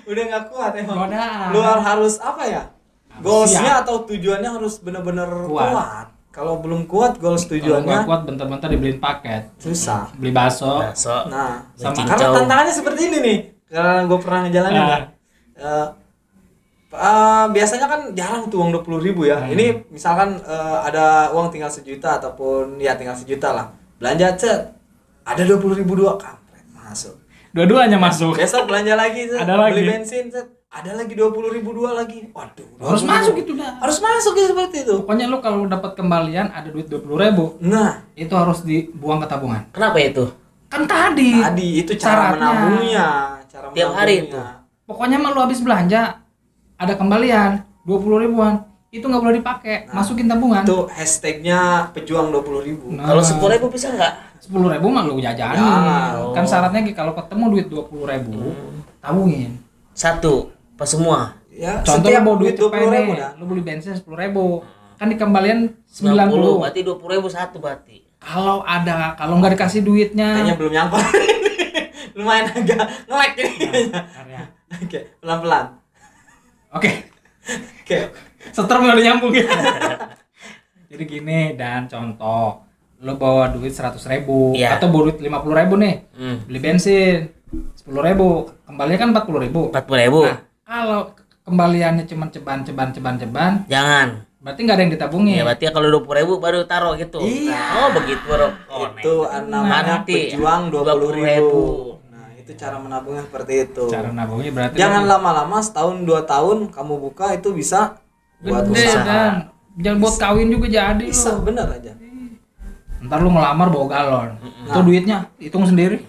Speaker 3: Udah nggak kuat emang.
Speaker 1: Godaan.
Speaker 3: Lu harus apa ya?
Speaker 1: Harus
Speaker 3: Goalsnya
Speaker 1: siap.
Speaker 3: atau tujuannya harus benar-benar
Speaker 1: Kuat.
Speaker 3: kuat. Kalau belum kuat goals
Speaker 1: Kalau
Speaker 3: tujuannya
Speaker 1: nggak kuat bentar-bentar dibeliin paket.
Speaker 3: susah.
Speaker 1: Beli bakso.
Speaker 2: Baso.
Speaker 3: Nah,
Speaker 1: Sama
Speaker 3: karena
Speaker 2: cincau.
Speaker 3: tantangannya seperti ini nih. Karena gue pernah ngejalanin
Speaker 1: Ah.
Speaker 3: ya. Biasanya kan jarang tuh uang 20.000 ya. Ini misalkan ada uang tinggal 1 juta ataupun ya tinggal 1 juta lah. Belanja cet. Ada 20.000 dua kampret masuk.
Speaker 1: Dua-duanya masuk.
Speaker 3: Besok belanja lagi cet.
Speaker 1: Ada lagi.
Speaker 3: Beli bensin cet. Ada lagi 20.000 dua lagi. Waduh.
Speaker 1: Harus
Speaker 3: 20.000.
Speaker 1: masuk itu dah.
Speaker 3: Harus masuk ya seperti itu.
Speaker 1: Pokoknya lu kalau dapat kembalian ada duit 20.000,
Speaker 3: Nah,
Speaker 1: itu harus dibuang ke tabungan.
Speaker 2: Kenapa itu?
Speaker 1: Kan tadi.
Speaker 3: tadi itu cara
Speaker 1: Syaratnya.
Speaker 3: menabungnya, cara
Speaker 2: Tiap hari
Speaker 3: menabungnya.
Speaker 1: Pokoknya mah lu habis belanja ada kembalian 20.000-an, itu nggak boleh dipakai, masukin tabungan.
Speaker 3: Itu hashtagnya pejuang 20.000.
Speaker 1: Nah.
Speaker 2: Kalau 10.000 bisa nggak?
Speaker 1: 10.000 mah lu jajanin.
Speaker 3: Jangan.
Speaker 1: Kan syaratnya kalau ketemu duit 20.000, tabungin.
Speaker 2: Satu, pas semua.
Speaker 3: Ya,
Speaker 1: Contoh
Speaker 3: setiap
Speaker 1: lu bawa duit cepet
Speaker 3: 20.000
Speaker 1: nih,
Speaker 3: dah.
Speaker 1: lu beli bensin 10.000, kan di kembalian
Speaker 2: 90,
Speaker 1: 90.
Speaker 2: berarti 20.000 satu berarti.
Speaker 1: Kalau nggak dikasih duitnya,
Speaker 3: Kayaknya belum nyampe. Lumayan agak nge-lag ini.
Speaker 1: Bentar ya.
Speaker 3: Oke, pelan-pelan.
Speaker 1: Oke,
Speaker 3: Oke.
Speaker 1: setrum udah nyambung ya. Jadi gini, dan contoh, lu bawa duit 100.000
Speaker 2: Iya.
Speaker 1: atau bawa duit 50.000 nih, beli bensin 10.000, kembalinya kan 40.000.
Speaker 2: 40.000.
Speaker 1: Nah, kalau kembaliannya cuma ceban,
Speaker 2: Jangan.
Speaker 1: berarti nggak ada yang ditabungin.
Speaker 2: Ya berarti kalau 20.000 baru taruh gitu.
Speaker 3: Iya.
Speaker 2: Oh, begitu bro. Oh,
Speaker 3: Itu namanya
Speaker 2: Nanti.
Speaker 3: pejuang 20.000.
Speaker 2: 20.000.
Speaker 3: Nah, itu cara menabungnya seperti itu.
Speaker 1: Cara nabungnya berarti
Speaker 3: Jangan lama-lama, setahun 2 tahun kamu buka itu bisa buat
Speaker 1: gede
Speaker 3: usaha.
Speaker 1: dan jangan buat kawin juga jadi
Speaker 3: Bisa,
Speaker 1: lu.
Speaker 3: bener aja.
Speaker 1: Ntar lu ngelamar bawa galon, itu duitnya hitung sendiri.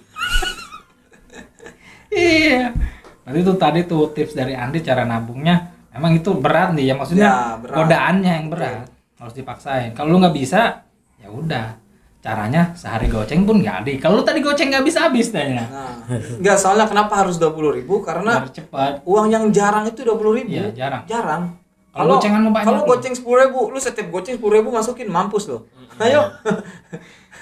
Speaker 1: Iya. Nanti tuh tadi tuh tips dari Andi cara nabungnya. Emang itu berat nih ya, maksudnya
Speaker 3: Ya, berat.
Speaker 1: godaannya yang berat. harus dipaksain. Kalau lu nggak bisa, ya udah. Caranya sehari goceng pun nggak ada. Kalau lu tadi goceng nggak bisa habis tanya.
Speaker 3: Nah, enggak, soalnya kenapa harus 20.000? Karena
Speaker 1: Biar cepat.
Speaker 3: uang yang jarang itu 20.000.
Speaker 1: Iya, jarang.
Speaker 3: Jarang.
Speaker 1: Kalau gocengan mau banyak
Speaker 3: Kalau
Speaker 1: lu.
Speaker 3: goceng 10.000, lu setiap goceng 10.000 masukin, mampus lo. Ayo.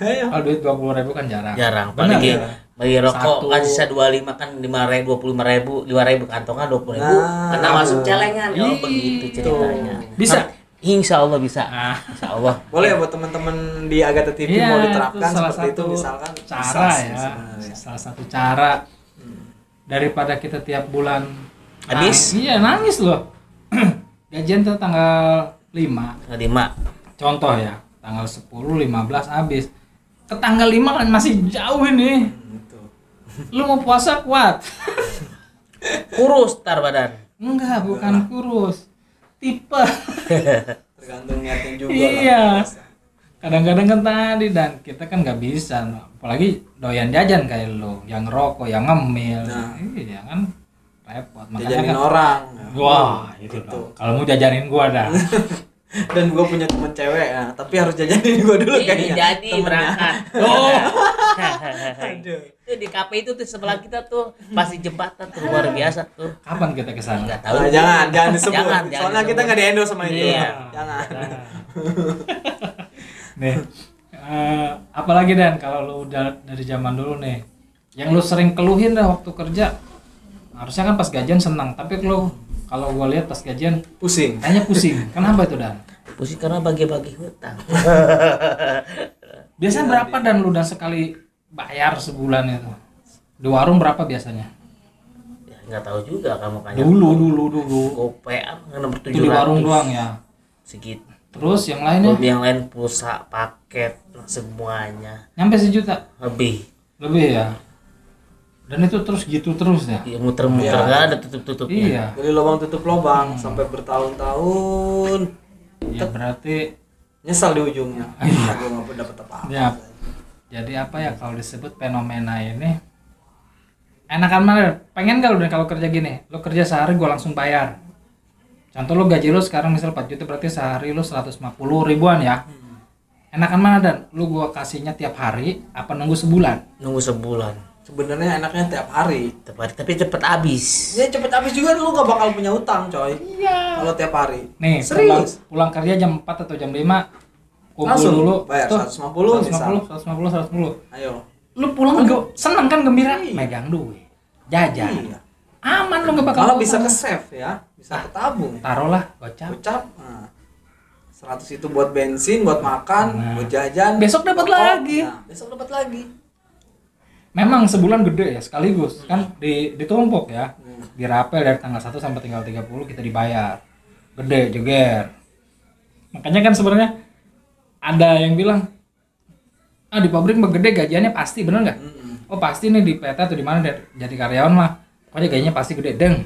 Speaker 3: Ayo.
Speaker 1: Kalau duit 20.000 kan jarang.
Speaker 2: Jarang.
Speaker 1: Benar,
Speaker 2: Apalagi
Speaker 1: ya?
Speaker 2: bagi rokok
Speaker 1: Satu.
Speaker 2: kan sisa 25 kan 5.000, 25.000, 5.000 kantongan 20.000.
Speaker 3: Nah,
Speaker 2: Karena masuk celengan. Oh,
Speaker 1: Ih,
Speaker 2: begitu ceritanya.
Speaker 1: Bisa?
Speaker 2: Insya Allah bisa.
Speaker 1: Ah.
Speaker 2: Insya Allah.
Speaker 3: Boleh ya buat teman-teman di Agatha TV
Speaker 1: Iya,
Speaker 3: mau
Speaker 1: itu
Speaker 3: diterapkan
Speaker 1: salah
Speaker 3: seperti itu
Speaker 1: satu
Speaker 3: misalkan
Speaker 1: cara
Speaker 3: bisa sih
Speaker 1: ya.
Speaker 3: sebenarnya.
Speaker 1: Salah satu cara daripada kita tiap bulan
Speaker 2: Habis?
Speaker 1: Iya, nangis loh. Gajian tuh tanggal 5.
Speaker 2: 5.
Speaker 1: Contoh ya, tanggal 10, 15 habis. Ke tanggal 5 kan masih jauh ini.
Speaker 3: Gitu.
Speaker 1: Lu mau puasa kuat?
Speaker 2: Kurus tar badan.
Speaker 1: Enggak, bukan kurus. Tipe.
Speaker 3: Tergantung niatnya juga
Speaker 1: Iya.
Speaker 3: lah.
Speaker 1: Kadang-kadang kan tadi dan kita kan nggak bisa, apalagi doyan jajan kayak lu, yang rokok, yang ngemil.
Speaker 3: Nah.
Speaker 1: Iya kan repot.
Speaker 3: Jajanin
Speaker 1: kan,
Speaker 3: orang.
Speaker 1: wah, itu
Speaker 3: Gitu.
Speaker 1: dong. Kalau mau jajanin gua dah.
Speaker 3: Dan gue punya temen cewek ya, tapi harus jajanin gue dulu kayaknya.
Speaker 2: Jadi
Speaker 3: Temennya.
Speaker 2: berangkat.
Speaker 1: Oh.
Speaker 3: Aduh.
Speaker 2: Itu di kafe itu tuh sebelah kita tuh pasti jembatan tuh luar biasa tuh.
Speaker 1: Kapan kita ke sana?
Speaker 2: Enggak tahu.
Speaker 3: Nah, jangan disebut.
Speaker 2: Jangan
Speaker 3: Soalnya kita
Speaker 2: disebut.
Speaker 3: nggak di-endorse sama itu.
Speaker 2: Iya.
Speaker 3: Jangan.
Speaker 1: Nih, apalagi Dan kalau lu udah dari zaman dulu nih, yang lu sering keluhin dah waktu kerja, harusnya kan pas gajian senang, tapi lu kalau gua lihat pas gajian
Speaker 3: Pusing.
Speaker 1: kayaknya pusing. Kenapa itu Dan?
Speaker 2: Pusing karena bagi-bagi hutang.
Speaker 1: Biasanya berapa Dan lu dan sekali bayar sebulan itu? Di warung berapa biasanya?
Speaker 2: Ya enggak tahu juga kamu kan.
Speaker 1: Dulu.
Speaker 2: Gope nomor 700.
Speaker 1: Itu di warung doang ya.
Speaker 2: Segitu.
Speaker 1: Terus yang lainnya
Speaker 2: Belum yang lain pulsa, paket, semuanya
Speaker 1: nyampe sejuta
Speaker 2: lebih.
Speaker 1: lebih ya. Dan itu terus gitu terus ya.
Speaker 2: Ya, muter-muter
Speaker 3: Iya.
Speaker 2: nggak ada tutup-tutupnya.
Speaker 1: Iya.
Speaker 3: Dari lubang tutup lubang sampai bertahun-tahun.
Speaker 1: Ya berarti
Speaker 3: Nyesal di ujungnya.
Speaker 1: Iya.
Speaker 3: Gue nggak dapat apa-apa.
Speaker 1: ya. Jadi apa ya kalau disebut fenomena ini? Enakan mana? Pengen gak lu Dan kalau kerja gini? Lu kerja sehari gua langsung bayar. Contoh lu gaji lu sekarang misal 4 juta berarti sehari lu 150 ribuan ya. Enakan mana Dan? Lu gua kasihnya tiap hari apa nunggu sebulan?
Speaker 2: Nunggu sebulan.
Speaker 3: Sebenarnya enaknya tiap hari.
Speaker 2: Tapi cepet habis.
Speaker 3: Ya cepet habis juga lu gak bakal punya utang coy.
Speaker 1: Iya.
Speaker 3: Kalau tiap hari.
Speaker 1: Nih,
Speaker 3: Serius.
Speaker 1: pulang kerja jam 4 atau jam 5 kumpul
Speaker 3: Langsung
Speaker 1: dulu.
Speaker 3: bayar
Speaker 1: Tuh,
Speaker 3: 150
Speaker 1: 150.
Speaker 3: Ayo.
Speaker 1: Lu pulang seneng kan gembira?
Speaker 3: Iya.
Speaker 1: Megang duit. Jajan.
Speaker 3: Iya.
Speaker 1: Aman lu gak bakal
Speaker 3: Kalau bisa
Speaker 1: utang.
Speaker 3: ke save ya, bisa ketabung.
Speaker 1: Taruhlah gocap.
Speaker 3: Gocap. Nah. 100 itu buat bensin, buat makan,
Speaker 1: Nah.
Speaker 3: buat jajan.
Speaker 1: Besok dapat
Speaker 3: rokok.
Speaker 1: lagi.
Speaker 3: Nah, besok dapat lagi.
Speaker 1: Memang sebulan gede ya sekaligus kan ditumpuk ya. Dirapel dari tanggal 1 sampai tanggal 30 kita dibayar. Gede jeger. Makanya kan sebenarnya ada yang bilang di pabrik mah gede gajiannya pasti, bener nggak? Oh pasti nih di PT atau di mana jadi karyawan mah pokoknya gajinya pasti gede deng.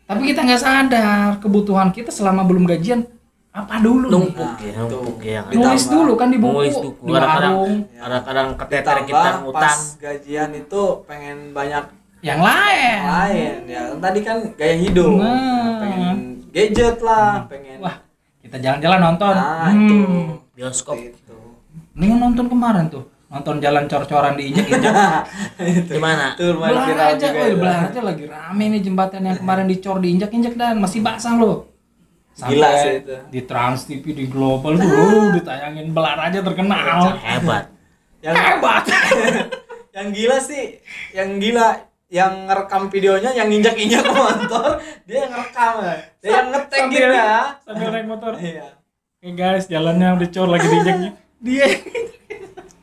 Speaker 1: Tapi kita nggak sadar kebutuhan kita selama belum gajian apa dulu nih?
Speaker 2: Numpuk
Speaker 3: Nah,
Speaker 2: ya,
Speaker 3: itu.
Speaker 2: numpuk ya.
Speaker 3: Ditambah-
Speaker 1: Nulis dulu kan di buku,
Speaker 2: Nulis buku.
Speaker 1: di
Speaker 2: Kadang-kadang
Speaker 1: warung,
Speaker 2: kadang-kadang keteter
Speaker 3: Ditambah
Speaker 2: kita
Speaker 3: pas
Speaker 2: ngutang.
Speaker 3: gajian itu pengen banyak
Speaker 1: yang lain.
Speaker 3: lain ya. Tadi kan gaya hidup.
Speaker 1: Nah.
Speaker 3: Pengen gadget lah, pengen.
Speaker 1: Wah, kita jalan-jalan nonton.
Speaker 3: Nah, itu.
Speaker 2: Bioskop.
Speaker 3: Itu.
Speaker 1: Mendingan nonton kemarin tuh. Nonton jalan cor-coran diinjek-injek.
Speaker 2: Di mana?
Speaker 3: Itu lumayan
Speaker 1: Belar
Speaker 3: viral
Speaker 1: aja,
Speaker 3: juga
Speaker 1: woi,
Speaker 3: itu.
Speaker 1: belar aja lagi rame nih jembatan yang kemarin dicor diinjek-injek Dan masih basah loh.
Speaker 3: Gila sih itu.
Speaker 1: Di Trans TV di Global tuh ditayangin belar aja terkenal.
Speaker 2: Hebat.
Speaker 3: Yang
Speaker 1: Hebat.
Speaker 3: yang gila sih, yang gila yang ngerekam videonya yang injak-injak motor, dia yang ngerekam ya. Dia yang ngetek gitu ya.
Speaker 1: Sambil naik motor.
Speaker 3: Iya.
Speaker 1: Guys, jalannya dicor lagi diinjeknya. Dia.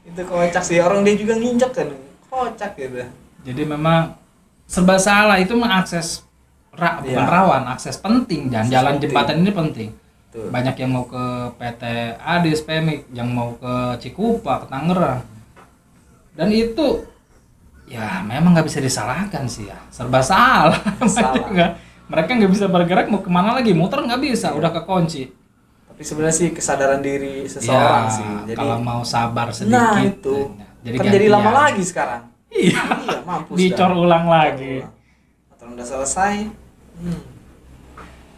Speaker 3: Itu kocak sih, orang dia juga nginjak kan. Kocak gitu.
Speaker 1: Jadi memang serba salah itu mengakses bukan
Speaker 3: Iya.
Speaker 1: rawan, akses penting dan
Speaker 3: Akses
Speaker 1: jalan
Speaker 3: penting.
Speaker 1: jembatan ini penting.
Speaker 3: Tuh.
Speaker 1: Banyak yang mau ke PT Adis, Pemik, yang mau ke Cikupa, ke Tangerang. Dan itu ya memang nggak bisa disalahkan sih ya, serba salah.
Speaker 3: Salah.
Speaker 1: Mereka nggak bisa bergerak, mau kemana lagi, muter nggak bisa, udah kekunci.
Speaker 3: Tapi sebenarnya sih kesadaran diri seseorang
Speaker 1: Ya,
Speaker 3: sih. Jadi
Speaker 1: kalau mau sabar sedikit.
Speaker 3: nah itu.
Speaker 1: Jadi
Speaker 3: Kan jadi lama
Speaker 1: gantian.
Speaker 3: lagi sekarang.
Speaker 1: Iya.
Speaker 3: Iya, mampus.
Speaker 1: Dicor
Speaker 3: dah.
Speaker 1: ulang lagi.
Speaker 3: Atau udah selesai.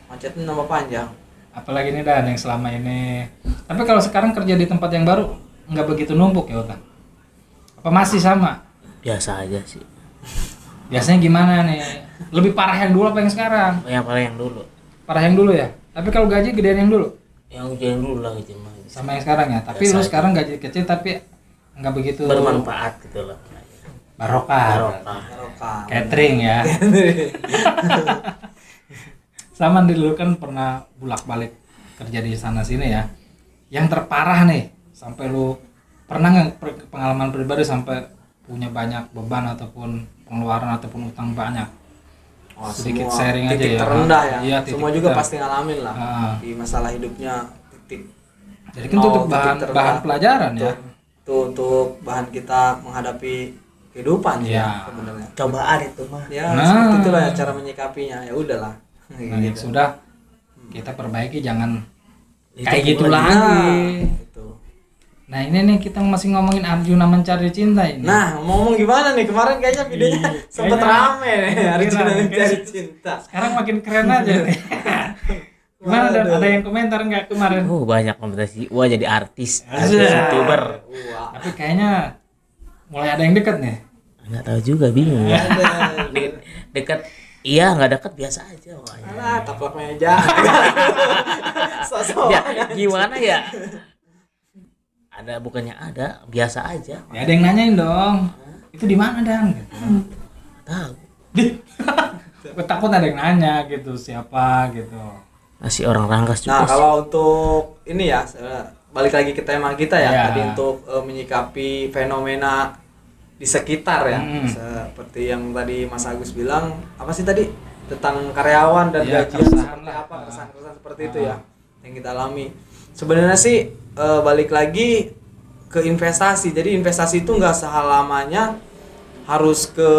Speaker 3: Macetnya nambah panjang.
Speaker 1: Apalagi nih Dan yang selama ini. Tapi kalau sekarang kerja di tempat yang baru nggak begitu numpuk ya utang? Apa masih sama?
Speaker 2: Biasa aja sih.
Speaker 1: Biasanya gimana nih? Lebih parah yang dulu apa yang sekarang?
Speaker 2: Yang paling yang dulu.
Speaker 1: Parah yang dulu ya. Tapi kalau gaji gedean yang dulu
Speaker 2: Yang ujian dulu lah gitu mah.
Speaker 1: sama yang sekarang ya. Tapi
Speaker 2: Biasa
Speaker 1: lu
Speaker 2: aja.
Speaker 1: sekarang gaji kecil tapi nggak begitu
Speaker 2: Bermanfaat gitu loh.
Speaker 1: barokah.
Speaker 2: Barokah.
Speaker 3: Barokah.
Speaker 1: Catering ya. Sama di dulu kan pernah bolak-balik kerja di sana sini ya. Yang terparah nih sampai lu pernah nggak pengalaman pribadi sampai punya banyak beban ataupun pengeluaran ataupun utang banyak?
Speaker 3: Wah,
Speaker 1: Sedikit
Speaker 3: semua
Speaker 1: sharing aja
Speaker 3: titik
Speaker 1: ya.
Speaker 3: terendah ya.
Speaker 1: Iya, titik
Speaker 3: Semua juga
Speaker 1: terendah.
Speaker 3: pasti ngalamin lah
Speaker 1: Ah.
Speaker 3: di masalah hidupnya titik.
Speaker 1: Jadi kan itu
Speaker 3: titik
Speaker 1: bahan
Speaker 3: terendah.
Speaker 1: bahan pelajaran ya.
Speaker 3: Tuh untuk bahan kita menghadapi kehidupan
Speaker 1: Iya.
Speaker 3: ya sebenarnya.
Speaker 2: Cobaan itu mah.
Speaker 3: Ya
Speaker 1: Nah.
Speaker 3: seperti itulah ya cara menyikapinya. Ya udahlah.
Speaker 1: Nah, yang sudah kita perbaiki jangan
Speaker 2: Itu
Speaker 1: kayak gitu
Speaker 2: lagi.
Speaker 1: lagi.
Speaker 3: Gitu.
Speaker 1: Nah ini nih kita masih ngomongin Arjuna mencari cinta ini.
Speaker 3: Nah, ngomong gimana nih? Kemarin kayaknya videonya sempet
Speaker 1: Kayaknya
Speaker 3: rame nih. Arjuna
Speaker 1: viral.
Speaker 3: mencari cinta.
Speaker 1: Sekarang makin keren aja nih. Gimana Dan?
Speaker 3: Waduh.
Speaker 1: Ada yang komentar nggak kemarin?
Speaker 2: Oh, banyak kompetisi. Wah, jadi artis,
Speaker 1: Asik.
Speaker 2: YouTuber.
Speaker 3: Wah.
Speaker 1: Tapi kayaknya mulai ada yang deket nih.
Speaker 2: Enggak tahu juga, bingung ya.
Speaker 3: Ada.
Speaker 2: Dekat iya, enggak dekat biasa aja pokoknya.
Speaker 3: Alah, taplak meja. Sosok.
Speaker 2: Ya, gimana ya? Ada bukannya ada, biasa aja.
Speaker 1: Ya ada yang nanyain dong. Itu di mana Dan? Gitu.
Speaker 2: Tahu.
Speaker 1: Gue takut ada yang nanya gitu siapa gitu.
Speaker 2: Masih orang Rangkas juga.
Speaker 3: Nah,
Speaker 2: sih.
Speaker 3: kalau untuk ini ya, balik lagi ke tema kita ya,
Speaker 1: Ya.
Speaker 3: tadi untuk menyikapi fenomena di sekitar ya.
Speaker 1: Hmm.
Speaker 3: Seperti yang tadi Mas Agus bilang, apa sih tadi? Tentang karyawan dan
Speaker 1: Ya,
Speaker 3: gajian
Speaker 1: keresahan
Speaker 3: seperti
Speaker 1: lah.
Speaker 3: apa, keresahan-keresahan seperti itu ya yang kita alami. Sebenarnya sih balik lagi ke investasi. Jadi investasi itu nggak sehalamanya harus ke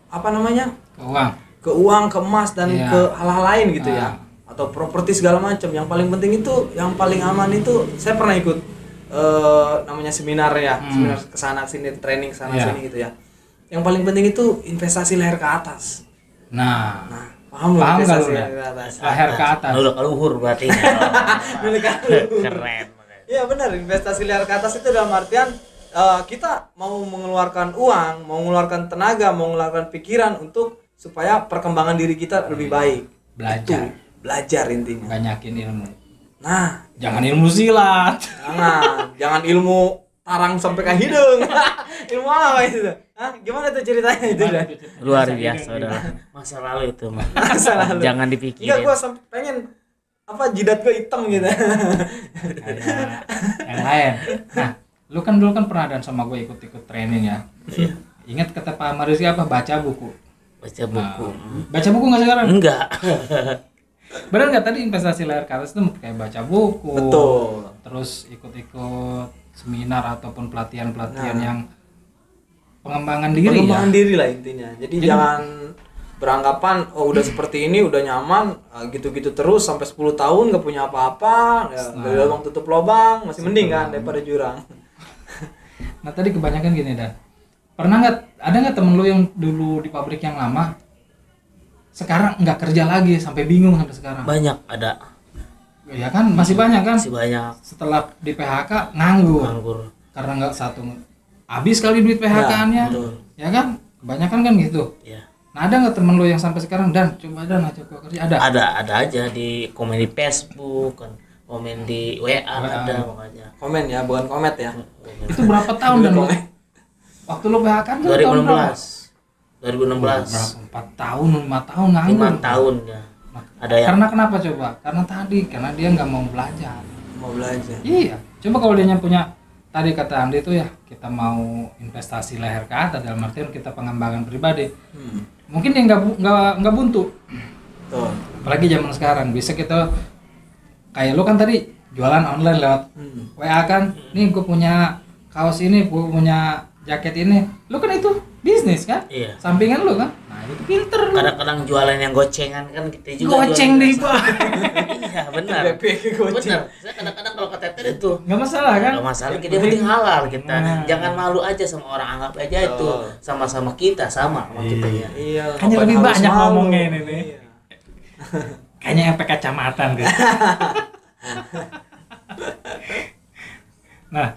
Speaker 3: apa namanya?
Speaker 1: Uang.
Speaker 3: Ke uang, ke emas dan
Speaker 1: Iya.
Speaker 3: ke hal-hal lain gitu ya,
Speaker 1: Ah.
Speaker 3: atau properti segala macam. Yang paling penting itu, yang paling aman itu, saya pernah ikut namanya seminar ya, seminar kesana sini, training sana
Speaker 1: Iya.
Speaker 3: sini gitu ya. Yang paling penting itu investasi leher ke atas.
Speaker 1: Nah,
Speaker 3: Nah, paham nggak
Speaker 1: Paham nggak
Speaker 3: investasi
Speaker 1: lu,
Speaker 3: leher
Speaker 1: ya?
Speaker 3: ke atas?
Speaker 1: leher ke atas.
Speaker 2: Dulu ke luhur berarti.
Speaker 3: Milik aku.
Speaker 2: Keren.
Speaker 3: Iya benar, investasi leher ke atas itu dalam artian kita mau mengeluarkan uang, mau mengeluarkan tenaga, mau mengeluarkan pikiran untuk supaya perkembangan diri kita lebih baik.
Speaker 1: Belajar.
Speaker 3: Itu, belajar intinya.
Speaker 1: Banyakin ilmu.
Speaker 3: Nah,
Speaker 1: Jangan ilmu silat.
Speaker 3: jangan ilmu tarang sampai ke hidung. Ilmu apa itu? Hah? Gimana tuh ceritanya itu? Dan?
Speaker 2: Luar biasa udah. Masa lalu itu mah.
Speaker 3: Masa lalu.
Speaker 2: Jangan
Speaker 3: Enggak,
Speaker 2: dipikirin.
Speaker 3: gua sampai pengen apa jidat gua hitam gitu.
Speaker 1: Kayak yang lain. Nah, lu kan dulu kan pernah dan sama gue ikut-ikut training ya. Ingat kata Pak Mariski apa? Baca buku.
Speaker 2: Baca buku.
Speaker 1: Baca buku nggak sekarang?
Speaker 2: Enggak.
Speaker 1: Bener nggak tadi investasi layar ke atas itu kayak baca buku,
Speaker 3: Betul.
Speaker 1: terus ikut-ikut seminar ataupun pelatihan-pelatihan
Speaker 3: Nah.
Speaker 1: yang pengembangan diri
Speaker 3: Pengembangan
Speaker 1: ya.
Speaker 3: diri lah intinya. Jadi jangan beranggapan oh udah seperti ini udah nyaman gitu-gitu terus sampai 10 tahun gak punya apa-apa ya, dari lubang tutup lubang masih mending kan daripada jurang.
Speaker 1: Nah tadi kebanyakan gini Dan, pernah nggak ada nggak temen lu yang dulu di pabrik yang lama sekarang nggak kerja lagi sampai bingung sampai sekarang?
Speaker 2: Banyak ada.
Speaker 1: Ya kan masih banyak kan?
Speaker 2: Masih banyak
Speaker 1: Setelah di PHK nganggur
Speaker 2: nganggur.
Speaker 1: karena nggak satu habis kali duit PHK-nya,
Speaker 2: betul.
Speaker 1: ya kan? Kebanyakan kan gitu.
Speaker 2: Ya.
Speaker 1: Nah ada nggak temen lu yang sampai sekarang Dan coba Dan ajak gua kerja ada?
Speaker 2: Ada aja di komen di Facebook kan, komen di WA ada makanya.
Speaker 3: Komen ya, bukan komet ya.
Speaker 1: Itu berapa tahun Dan lu? Waktu lu PHK kan tahun berapa?
Speaker 2: 2016.
Speaker 1: Berapa? 4 tahun, 5 tahun nganggur.
Speaker 2: 5 tahun ya. Ada yang
Speaker 1: Karena kenapa coba? Karena dia nggak mau belajar.
Speaker 3: Mau belajar.
Speaker 1: Iya. Coba kalau dia punya tadi kata Andi itu ya kita mau investasi leher ke atas dalam artian kita pengembangan pribadi. Mungkin dia nggak buntu.
Speaker 3: Tuh.
Speaker 1: Apalagi zaman sekarang bisa kita kayak lu kan tadi jualan online lewat WA kan. Nih gue punya kaos ini, gue punya jaket ini. Lu kan itu bisnis kan?
Speaker 2: Iya.
Speaker 1: Sampingan lu kan? Nah itu pinter lu.
Speaker 2: kadang-kadang jualan yang gocengan kan kita juga
Speaker 1: Goceng
Speaker 2: jualan.
Speaker 1: deh gua.
Speaker 2: Iya benar.
Speaker 3: BPK goceng.
Speaker 2: Benar. Saya kadang-kadang kalau ke Teter itu
Speaker 1: Nggak masalah kan?
Speaker 2: nggak masalah, kita penting halal kita.
Speaker 1: Nah.
Speaker 2: Jangan malu aja sama orang, anggap aja itu sama-sama kita sama kita ya.
Speaker 3: Iya.
Speaker 1: Hanya
Speaker 3: ngapain
Speaker 1: lebih
Speaker 3: harus
Speaker 1: banyak
Speaker 3: malu?
Speaker 1: ngomongnya ini nih.
Speaker 3: Iya.
Speaker 1: Kayaknya efek kacamata gitu. Nah,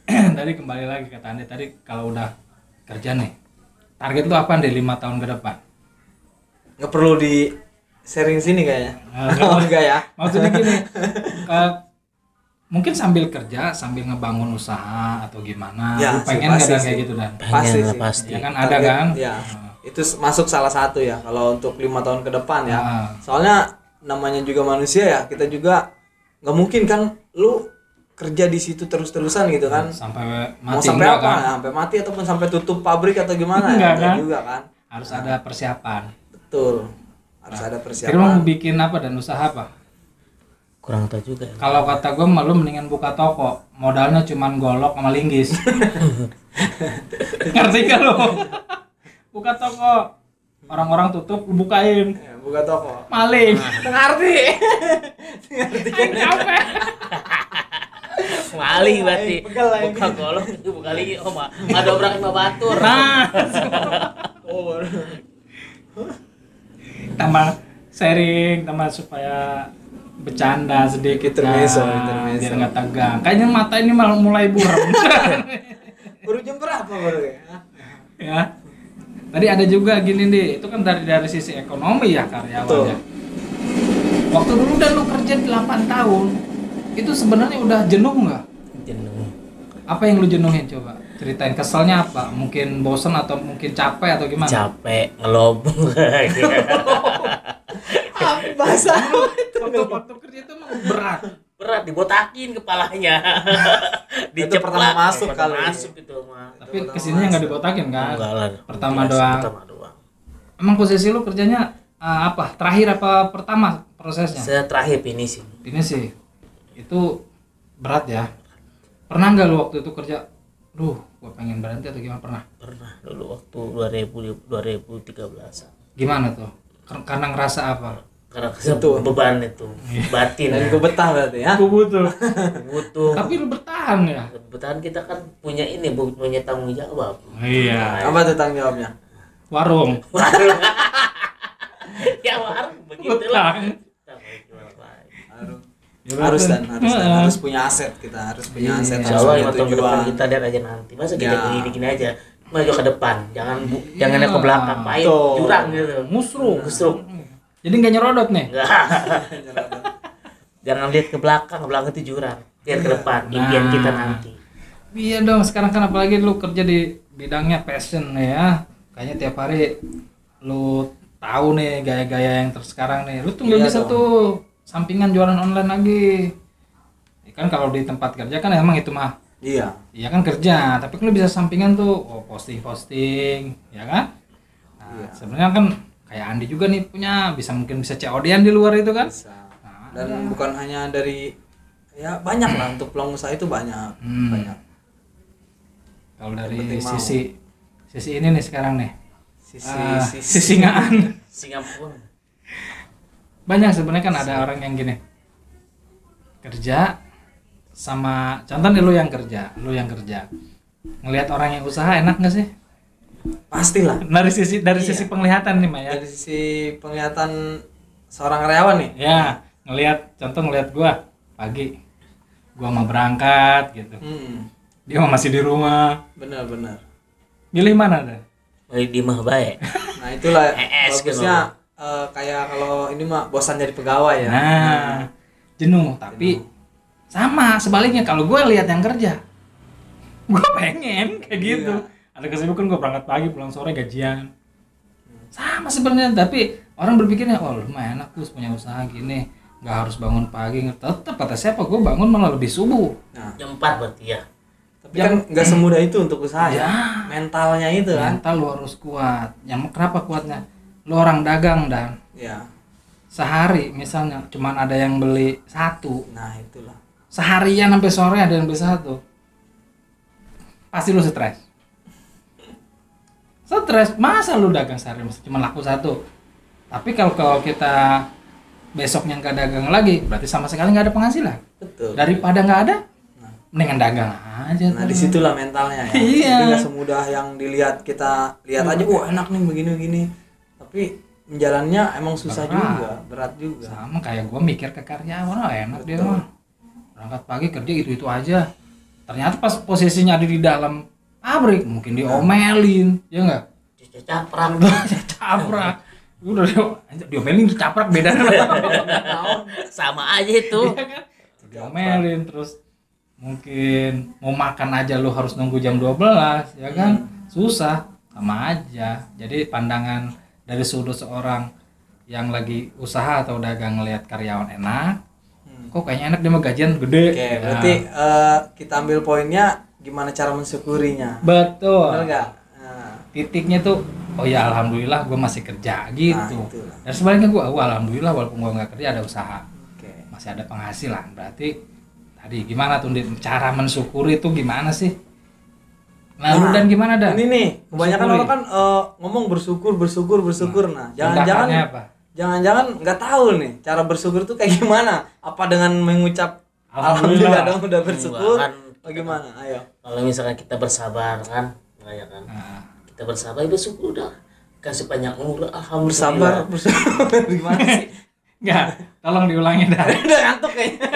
Speaker 1: tadi kembali lagi kata Andi tadi, kalau udah kerja nih, target lu apa nih 5 tahun ke depan?
Speaker 3: Nggak perlu di sharing sini kayaknya.
Speaker 1: Oh,
Speaker 3: Enggak ya?
Speaker 1: maksudnya gini, mungkin sambil kerja sambil ngebangun usaha atau gimana,
Speaker 3: Ya,
Speaker 1: lu pengen
Speaker 3: pasti
Speaker 1: nggak Dan
Speaker 3: sih.
Speaker 1: kayak gitu Dan?
Speaker 3: Pasti
Speaker 2: Pengen lah,
Speaker 3: sih.
Speaker 2: pasti.
Speaker 1: Ya kan ada
Speaker 3: Target,
Speaker 1: kan?
Speaker 3: ya. Itu masuk salah satu ya kalau untuk 5 tahun ke depan ya.
Speaker 1: Ah.
Speaker 3: Soalnya namanya juga manusia ya, kita juga nggak mungkin kan lu kerja di situ terus-terusan gitu kan.
Speaker 1: Sampai
Speaker 3: Mau
Speaker 1: mati
Speaker 3: sampai
Speaker 1: enggak
Speaker 3: apa?
Speaker 1: kan?
Speaker 3: Ya, sampai mati ataupun sampai tutup pabrik atau gimana
Speaker 1: Enggak
Speaker 3: ya?
Speaker 1: kan?
Speaker 3: Juga kan.
Speaker 1: Harus ada persiapan.
Speaker 3: Betul. Harus ada
Speaker 1: Kira mau
Speaker 3: persiapan.
Speaker 1: bikin apa dan usaha apa?
Speaker 2: Kurang tahu juga.
Speaker 1: Kalau kata gue malu mendingan buka toko, modalnya cuman golok sama linggis. Ngerti gak lo? Buka toko, orang-orang tutup, lu bukain,
Speaker 3: Ya, buka toko.
Speaker 1: maling.
Speaker 3: Ngerti.
Speaker 1: Capek.
Speaker 2: Maling berarti.
Speaker 3: Pegel lagi.
Speaker 2: Buka golong, buka lagi. Oh, mah dobrak 5 batur.
Speaker 1: Nah,
Speaker 3: Oh,
Speaker 1: tambah sharing, tambah supaya bercanda sedikit
Speaker 3: Intermezzo,
Speaker 1: kan,
Speaker 3: intermezzo.
Speaker 1: biar nggak tegang. Kayaknya mata ini malah mulai buram.
Speaker 3: baru jam berapa baru ya?
Speaker 1: Ya. Tadi ada juga gini deh, itu kan dari sisi ekonomi ya karyawannya. Waktu dulu dan lu kerja 8 tahun, itu sebenarnya udah jenuh nggak?
Speaker 2: Jenuh.
Speaker 1: Apa yang lu jenuhin coba? Ceritain keselnya apa? Mungkin bosen atau mungkin capek atau gimana?
Speaker 2: Capek, ngelobong.
Speaker 3: Bahasa
Speaker 1: Waktu kerja itu emang berat.
Speaker 2: Berat dibotakin kepalanya.
Speaker 3: Itu pertama masuk kali.
Speaker 2: Masuk itu mah.
Speaker 1: Tapi kesininya nggak dibotakin kan?
Speaker 2: Enggak lah.
Speaker 1: Pertama
Speaker 2: Biasa,
Speaker 1: doang.
Speaker 2: Pertama doang.
Speaker 1: Emang posisi lu kerjanya apa? Terakhir apa pertama prosesnya?
Speaker 2: Saya terakhir finishing.
Speaker 1: Ini sih itu berat ya. Pernah nggak lu waktu itu kerja? Duh, gua pengen berhenti atau gimana? Pernah?
Speaker 2: Pernah dulu waktu 2013.
Speaker 1: Gimana tuh? Karena ngerasa apa?
Speaker 2: Karena
Speaker 3: Itu.
Speaker 2: beban itu batin.
Speaker 3: dan gue betah berarti ya.
Speaker 1: Aku butuh.
Speaker 2: Butuh.
Speaker 1: Tapi lu bertahan ya?
Speaker 2: Kebetulan kita kan punya ini, punya tanggung jawab.
Speaker 1: Iya.
Speaker 3: Apa tuh tanggung jawabnya?
Speaker 1: Warung.
Speaker 2: Ya warung begitulah.
Speaker 1: Utang.
Speaker 3: Harus dan
Speaker 1: Heeh.
Speaker 3: harus punya aset, kita harus punya aset,
Speaker 2: Insya
Speaker 3: harus
Speaker 2: Allah
Speaker 3: punya
Speaker 2: 5 tahun ke depan
Speaker 3: tujuan.
Speaker 2: kita lihat aja nanti. Masa kita
Speaker 3: Ya.
Speaker 2: gini-gini aja. Maju ke depan, jangan jangan yang ke belakang, pahit,
Speaker 3: Tuh.
Speaker 2: jurang gitu.
Speaker 1: Musruk.
Speaker 2: Musruk.
Speaker 1: Jadi nggak nyerodot nih?
Speaker 2: Enggak. Jangan lihat ke belakang itu jurang. Lihat ke depan, impian
Speaker 1: Nah.
Speaker 2: kita nanti.
Speaker 1: Iya dong, sekarang kan apalagi lu kerja di bidangnya passion nih ya. Kayaknya tiap hari lu tahu nih gaya-gaya yang sekarang nih. Lu tuh nggak
Speaker 3: Iya
Speaker 1: bisa
Speaker 3: dong.
Speaker 1: tuh sampingan jualan online lagi. Ya kan kalau di tempat kerja kan emang itu mah.
Speaker 3: Iya.
Speaker 1: Iya kan kerja, tapi kan lu bisa sampingan tuh, posting-posting, ya kan? Nah,
Speaker 3: Iya.
Speaker 1: sebenarnya kan kayak Andi juga nih bisa mungkin bisa COD-an di luar itu kan?
Speaker 3: Bisa.
Speaker 1: Nah,
Speaker 3: Dan bukan hanya dari ya banyak lah untuk peluang usaha itu banyak.
Speaker 1: Hmm.
Speaker 3: Banyak.
Speaker 1: Kalau dari
Speaker 3: penting mau.
Speaker 1: sisi ini nih sekarang nih.
Speaker 3: Sisi
Speaker 1: Sisingaan.
Speaker 2: Singapura.
Speaker 1: Banyak sebenarnya kan ada orang yang gini. Kerja sama contoh nih lu yang kerja. Ngelihat orang yang usaha enak nggak sih?
Speaker 3: pastilah.
Speaker 1: Dari sisi
Speaker 3: Iya.
Speaker 1: penglihatan nih, Maya.
Speaker 3: Dari sisi penglihatan seorang karyawan nih.
Speaker 1: Ya, ngelihat gua pagi. Gua mau berangkat gitu. Dia masih di rumah.
Speaker 3: Benar.
Speaker 1: Milih mana dah?
Speaker 2: Baik di mah baik.
Speaker 3: Nah itulah
Speaker 2: ES
Speaker 3: bagusnya kayak kalau ini mah bosan jadi pegawai ya.
Speaker 1: Nah, jenuh, tapi sama sebaliknya kalau gue lihat yang kerja, gue pengen kayak gitu.
Speaker 3: Iya.
Speaker 1: Ada kesibukan gue berangkat pagi pulang sore gajian. Sama sebenarnya, tapi orang berpikirnya oh lumayan enak Gus punya usaha gini, nggak harus bangun pagi. Tetap kata siapa gue bangun malah lebih subuh.
Speaker 3: Nah,
Speaker 2: Jam 4 berarti ya.
Speaker 3: tapi kan nggak semudah itu untuk usaha ya.
Speaker 1: Ya.
Speaker 3: Mentalnya itu kan.
Speaker 1: Mental lu harus kuat. Yang kenapa kuatnya? Lu orang dagang dan
Speaker 3: Ya.
Speaker 1: sehari misalnya cuman ada yang beli satu,
Speaker 3: Nah itulah.
Speaker 1: seharian sampai sore ada yang beli satu, pasti lu stres. Masa lu dagang sehari cuma laku satu. Tapi kalau kita besoknya nggak dagang lagi, berarti sama sekali nggak ada penghasilan.
Speaker 3: Betul.
Speaker 1: Daripada nggak ada, mendingan dagang aja.
Speaker 3: Nah
Speaker 1: tuh.
Speaker 3: disitulah mentalnya ya.
Speaker 1: Iya.
Speaker 3: Jadi nggak semudah yang kita lihat aja, wah enak nih begini. Tapi menjalannya emang susah
Speaker 1: Berat.
Speaker 3: juga, berat juga.
Speaker 1: Sama kayak gue mikir ke karyawan, enak dia mah. Berangkat pagi kerja itu aja. Ternyata pas posisinya ada di dalam pabrik mungkin diomelin, ya enggak?
Speaker 2: Caprak.
Speaker 1: Caprak. Udah diomelin caprak beda.
Speaker 2: Sama aja itu.
Speaker 1: Iya kan? Diomelin terus mungkin mau makan aja lu harus nunggu jam 12, ya kan? Susah, sama aja. Jadi pandangan dari sudut seorang yang lagi usaha atau dagang ngelihat karyawan enak, kok kayaknya enak dia mah gajian gede.
Speaker 3: Oke,
Speaker 1: Ya.
Speaker 3: berarti kita ambil poinnya gimana cara mensyukurinya.
Speaker 1: Betul.
Speaker 3: Benar nggak? Nah,
Speaker 1: Titiknya tuh, oh ya alhamdulillah gue masih kerja gitu.
Speaker 3: itu.
Speaker 1: Dan sebaliknya gue alhamdulillah walaupun gue nggak kerja ada usaha,
Speaker 3: Oke.
Speaker 1: masih ada penghasilan. Berarti tadi gimana tuh Din? Cara mensyukuri itu gimana sih? Nah, lu dan gimana Dan?
Speaker 3: Ini nih, kebanyakan
Speaker 1: Mensyukuri.
Speaker 3: orang kan ngomong bersyukur. Nah,
Speaker 1: Tindakannya apa?
Speaker 3: jangan-jangan nggak tahu nih cara bersyukur itu kayak gimana? Apa dengan mengucap
Speaker 1: Alhamdulillah.
Speaker 3: alhamdulillah dong udah bersyukur?
Speaker 2: Kan
Speaker 3: Bagaimana? Ayo.
Speaker 2: kalau misalkan kita bersabar kan, ya kan.
Speaker 1: Nah,
Speaker 2: Kita bersabar bersyukur udah kasih panjang umur
Speaker 3: Bersabar,
Speaker 2: alhamdulillah.
Speaker 3: bersyukur gimana sih?
Speaker 1: enggak, tolong diulangi Dan.
Speaker 3: Udah ngantuk kayaknya.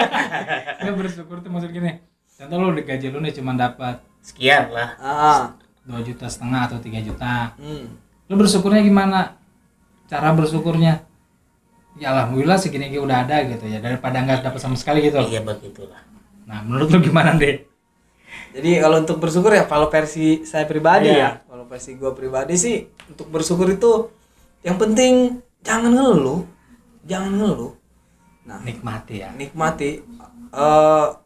Speaker 1: Nggak bersyukur tuh maksud gini. Contoh lu di gaji lu nih cuma dapat
Speaker 2: Sekian lah.
Speaker 1: 2,5 juta atau 3 juta.
Speaker 3: Hmm.
Speaker 1: Lu bersyukurnya gimana? Cara bersyukurnya? Ya alhamdulillah segini udah ada gitu ya, daripada nggak dapat sama sekali gitu.
Speaker 2: Iya begitulah.
Speaker 1: Nah, menurut lu gimana deh?
Speaker 3: Jadi kalau untuk bersyukur ya kalau versi saya pribadi
Speaker 1: Iya.
Speaker 3: ya, kalau versi gua pribadi sih untuk bersyukur itu yang penting jangan ngeluh, Nah,
Speaker 1: Nikmati ya.
Speaker 3: nikmati.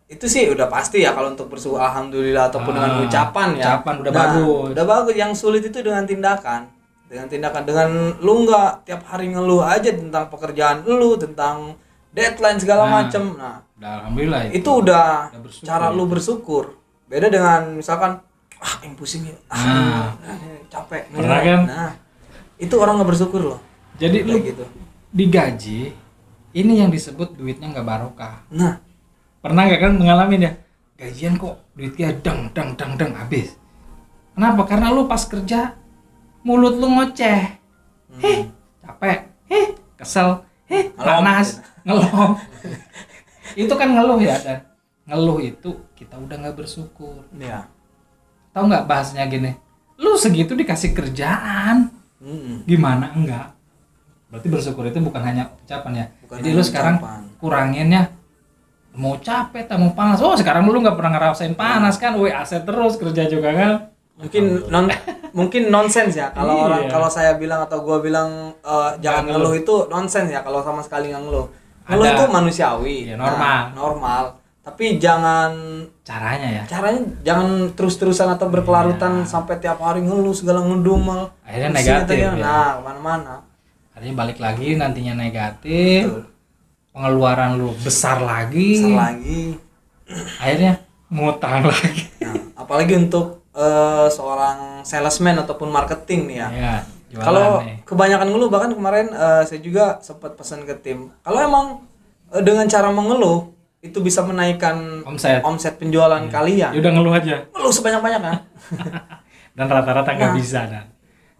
Speaker 3: Itu sih udah pasti ya kalau untuk bersyukur alhamdulillah ataupun dengan ucapan ya.
Speaker 1: ucapan udah bagus.
Speaker 3: Udah bagus. Yang sulit itu dengan tindakan. Dengan lu nggak tiap hari ngeluh aja tentang pekerjaan lu, tentang deadline segala
Speaker 1: Nah.
Speaker 3: macem. Nah,
Speaker 1: Udah alhamdulillah
Speaker 3: itu udah
Speaker 1: bersyukur.
Speaker 3: cara lu bersyukur. Beda dengan misalkan yang pusing ya, capek.
Speaker 1: Pernah kan?
Speaker 3: Nah, itu orang nggak bersyukur loh.
Speaker 1: Jadi lu
Speaker 3: Kayak gitu.
Speaker 1: digaji, ini yang disebut duitnya nggak barokah.
Speaker 3: Nah,
Speaker 1: Pernah nggak kan mengalami ya? Gajian kok duitnya deng habis. Kenapa? Karena lu pas kerja mulut lu ngoceh. Capek. Kesel. Panas. Ngeluh. Itu kan ngeluh ya, Dan. Ngeluh itu kita udah nggak bersyukur.
Speaker 3: ya.
Speaker 1: Tahu nggak bahasanya gini? Lu segitu dikasih kerjaan, gimana enggak? Berarti bersyukur itu bukan hanya ucapan ya.
Speaker 3: Bukan
Speaker 1: Jadi
Speaker 3: hanya
Speaker 1: lu sekarang
Speaker 3: ucapan.
Speaker 1: kuranginnya mau capek tak mau panas. Oh sekarang lu nggak pernah ngerasain panas kan? Woi aset terus kerja juga kan?
Speaker 3: Mungkin nonsens ya kalau
Speaker 1: Iya.
Speaker 3: kalau saya bilang atau gua bilang jangan
Speaker 1: Nggak
Speaker 3: ngeluh itu nonsens ya kalau sama sekali nggak ngeluh. Ngeluh
Speaker 1: Ada.
Speaker 3: itu manusiawi.
Speaker 1: Iya, normal.
Speaker 3: Nah, normal. Tapi caranya jangan terus-terusan atau berkelarutan sampai tiap hari ngeluh segala ngedumel.
Speaker 1: Akhirnya
Speaker 3: Pusing
Speaker 1: negatif,
Speaker 3: katanya.
Speaker 1: ya.
Speaker 3: Nah, kemana-mana.
Speaker 1: Artinya balik lagi nantinya negatif.
Speaker 3: Betul.
Speaker 1: Pengeluaran lu besar lagi.
Speaker 3: Besar lagi.
Speaker 1: Akhirnya ngutang lagi.
Speaker 3: Nah, apalagi untuk seorang salesman ataupun marketing nih ya.
Speaker 1: Ya, jualan
Speaker 3: Kalau
Speaker 1: nih.
Speaker 3: kebanyakan ngeluh, bahkan kemarin saya juga sempat pesan ke tim. Kalau emang dengan cara mengeluh itu bisa menaikkan
Speaker 1: Omset.
Speaker 3: penjualan kalian.
Speaker 1: Ya udah ngeluh aja.
Speaker 3: Ngeluh sebanyak-banyaknya.
Speaker 1: Dan rata-rata nggak
Speaker 3: Nah.
Speaker 1: bisa Dan.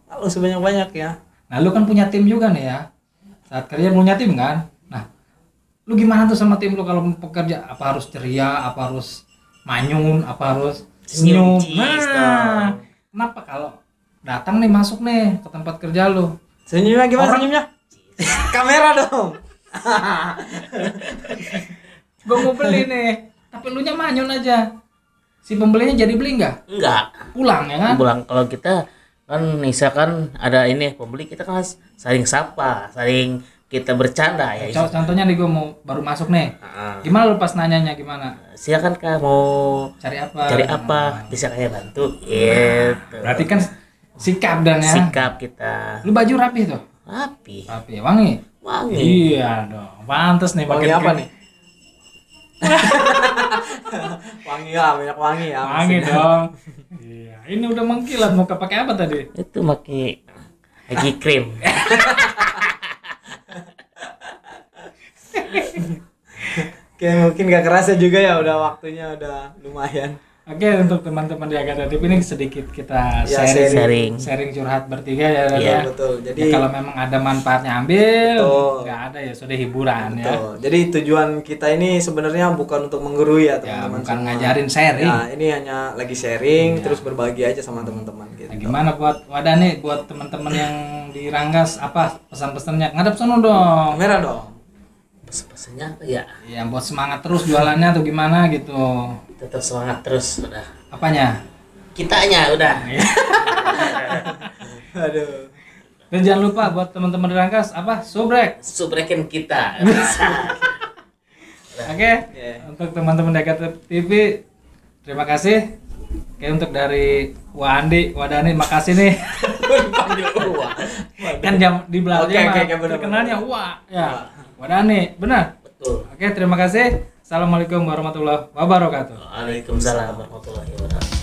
Speaker 3: Ngeluh sebanyak-banyak ya.
Speaker 1: Nah lu kan punya tim juga nih ya. Saat kerja punya tim kan. Nah lu gimana tuh sama tim lu kalau bekerja? Apa harus ceria? Apa harus manyun? Apa harus senyum?
Speaker 2: Senyum, cheese,
Speaker 1: Nah
Speaker 2: dong.
Speaker 1: kenapa kalau datang nih masuk nih ke tempat kerja lu?
Speaker 3: Senyumnya gimana
Speaker 1: Orang-
Speaker 3: senyumnya? Kamera dong.
Speaker 1: Gue mau beli nih. Tapi lu nya manyun aja. Si pembelinya jadi beli nggak?
Speaker 2: Enggak.
Speaker 1: Pulang ya kan?
Speaker 2: Pulang kalau kita kan misalkan ada ini pembeli kita kan saling sapa, saling kita bercanda ya.
Speaker 1: Contohnya nih gue mau baru masuk nih. Gimana lu pas nanyanya gimana?
Speaker 2: Silakan Kak mau
Speaker 1: Cari apa?
Speaker 2: cari apa? Bisa kayak bantu. Gitu.
Speaker 1: Berarti kan sikap Dan ya.
Speaker 2: Sikap kita
Speaker 1: Lu baju rapi tuh.
Speaker 2: rapi,
Speaker 1: Rapi, wangi.
Speaker 2: wangi.
Speaker 1: Iya dong. Pantes nih
Speaker 3: Wangi
Speaker 1: pakai
Speaker 3: apa nih? Wangi ya, banyak wangi ya.
Speaker 1: Wangi
Speaker 3: maksudnya.
Speaker 1: dong. Iya. Ini udah mengkilat mau pakai apa tadi?
Speaker 2: Itu pakai lagi krim.
Speaker 3: Oke, mungkin gak kerasa juga ya udah waktunya udah lumayan.
Speaker 1: Oke, untuk teman-teman di Agatha TV ini sedikit kita
Speaker 3: Ya,
Speaker 2: sharing.
Speaker 1: sharing curhat bertiga ya. Dan
Speaker 2: Iya,
Speaker 1: ya.
Speaker 3: betul. Jadi
Speaker 1: Ya, kalau memang ada manfaatnya ambil,
Speaker 3: Betul.
Speaker 1: nggak ada ya sudah hiburan ya.
Speaker 3: betul. Jadi tujuan kita ini sebenarnya bukan untuk menggurui ya
Speaker 1: Ya,
Speaker 3: teman-teman
Speaker 1: bukan
Speaker 3: semua.
Speaker 1: ngajarin sharing.
Speaker 3: Ya, ini hanya lagi sharing
Speaker 1: Iya.
Speaker 3: terus berbagi aja sama teman-teman gitu.
Speaker 1: Nah, gimana buat Wadani, buat teman-teman yang di Ranggas apa pesan-pesannya? Ngadep sono dong.
Speaker 3: Kamera dong.
Speaker 2: Pesan-pesannya apa ya?
Speaker 1: Ya buat semangat terus jualannya atau gimana gitu.
Speaker 2: Tetap semangat terus udah.
Speaker 1: Apanya?
Speaker 2: Kitanya udah.
Speaker 3: Aduh.
Speaker 1: Dan jangan lupa buat teman-teman di Ranggas apa? Subrek.
Speaker 2: Subrekin kita.
Speaker 1: Oke.
Speaker 3: Oke.
Speaker 1: Untuk teman-teman di Agatha TV terima kasih. Oke, untuk dari Wandi, Wadani makasih nih.
Speaker 3: Dipanggil Wah.
Speaker 1: Kan jam di belakang
Speaker 3: Oke, bener,
Speaker 1: terkenalnya
Speaker 3: bener.
Speaker 1: Wah. Ya. Wadani, benar.
Speaker 2: Betul.
Speaker 1: Oke, terima kasih. Assalamualaikum warahmatullahi wabarakatuh.
Speaker 2: Waalaikumsalam warahmatullahi wabarakatuh.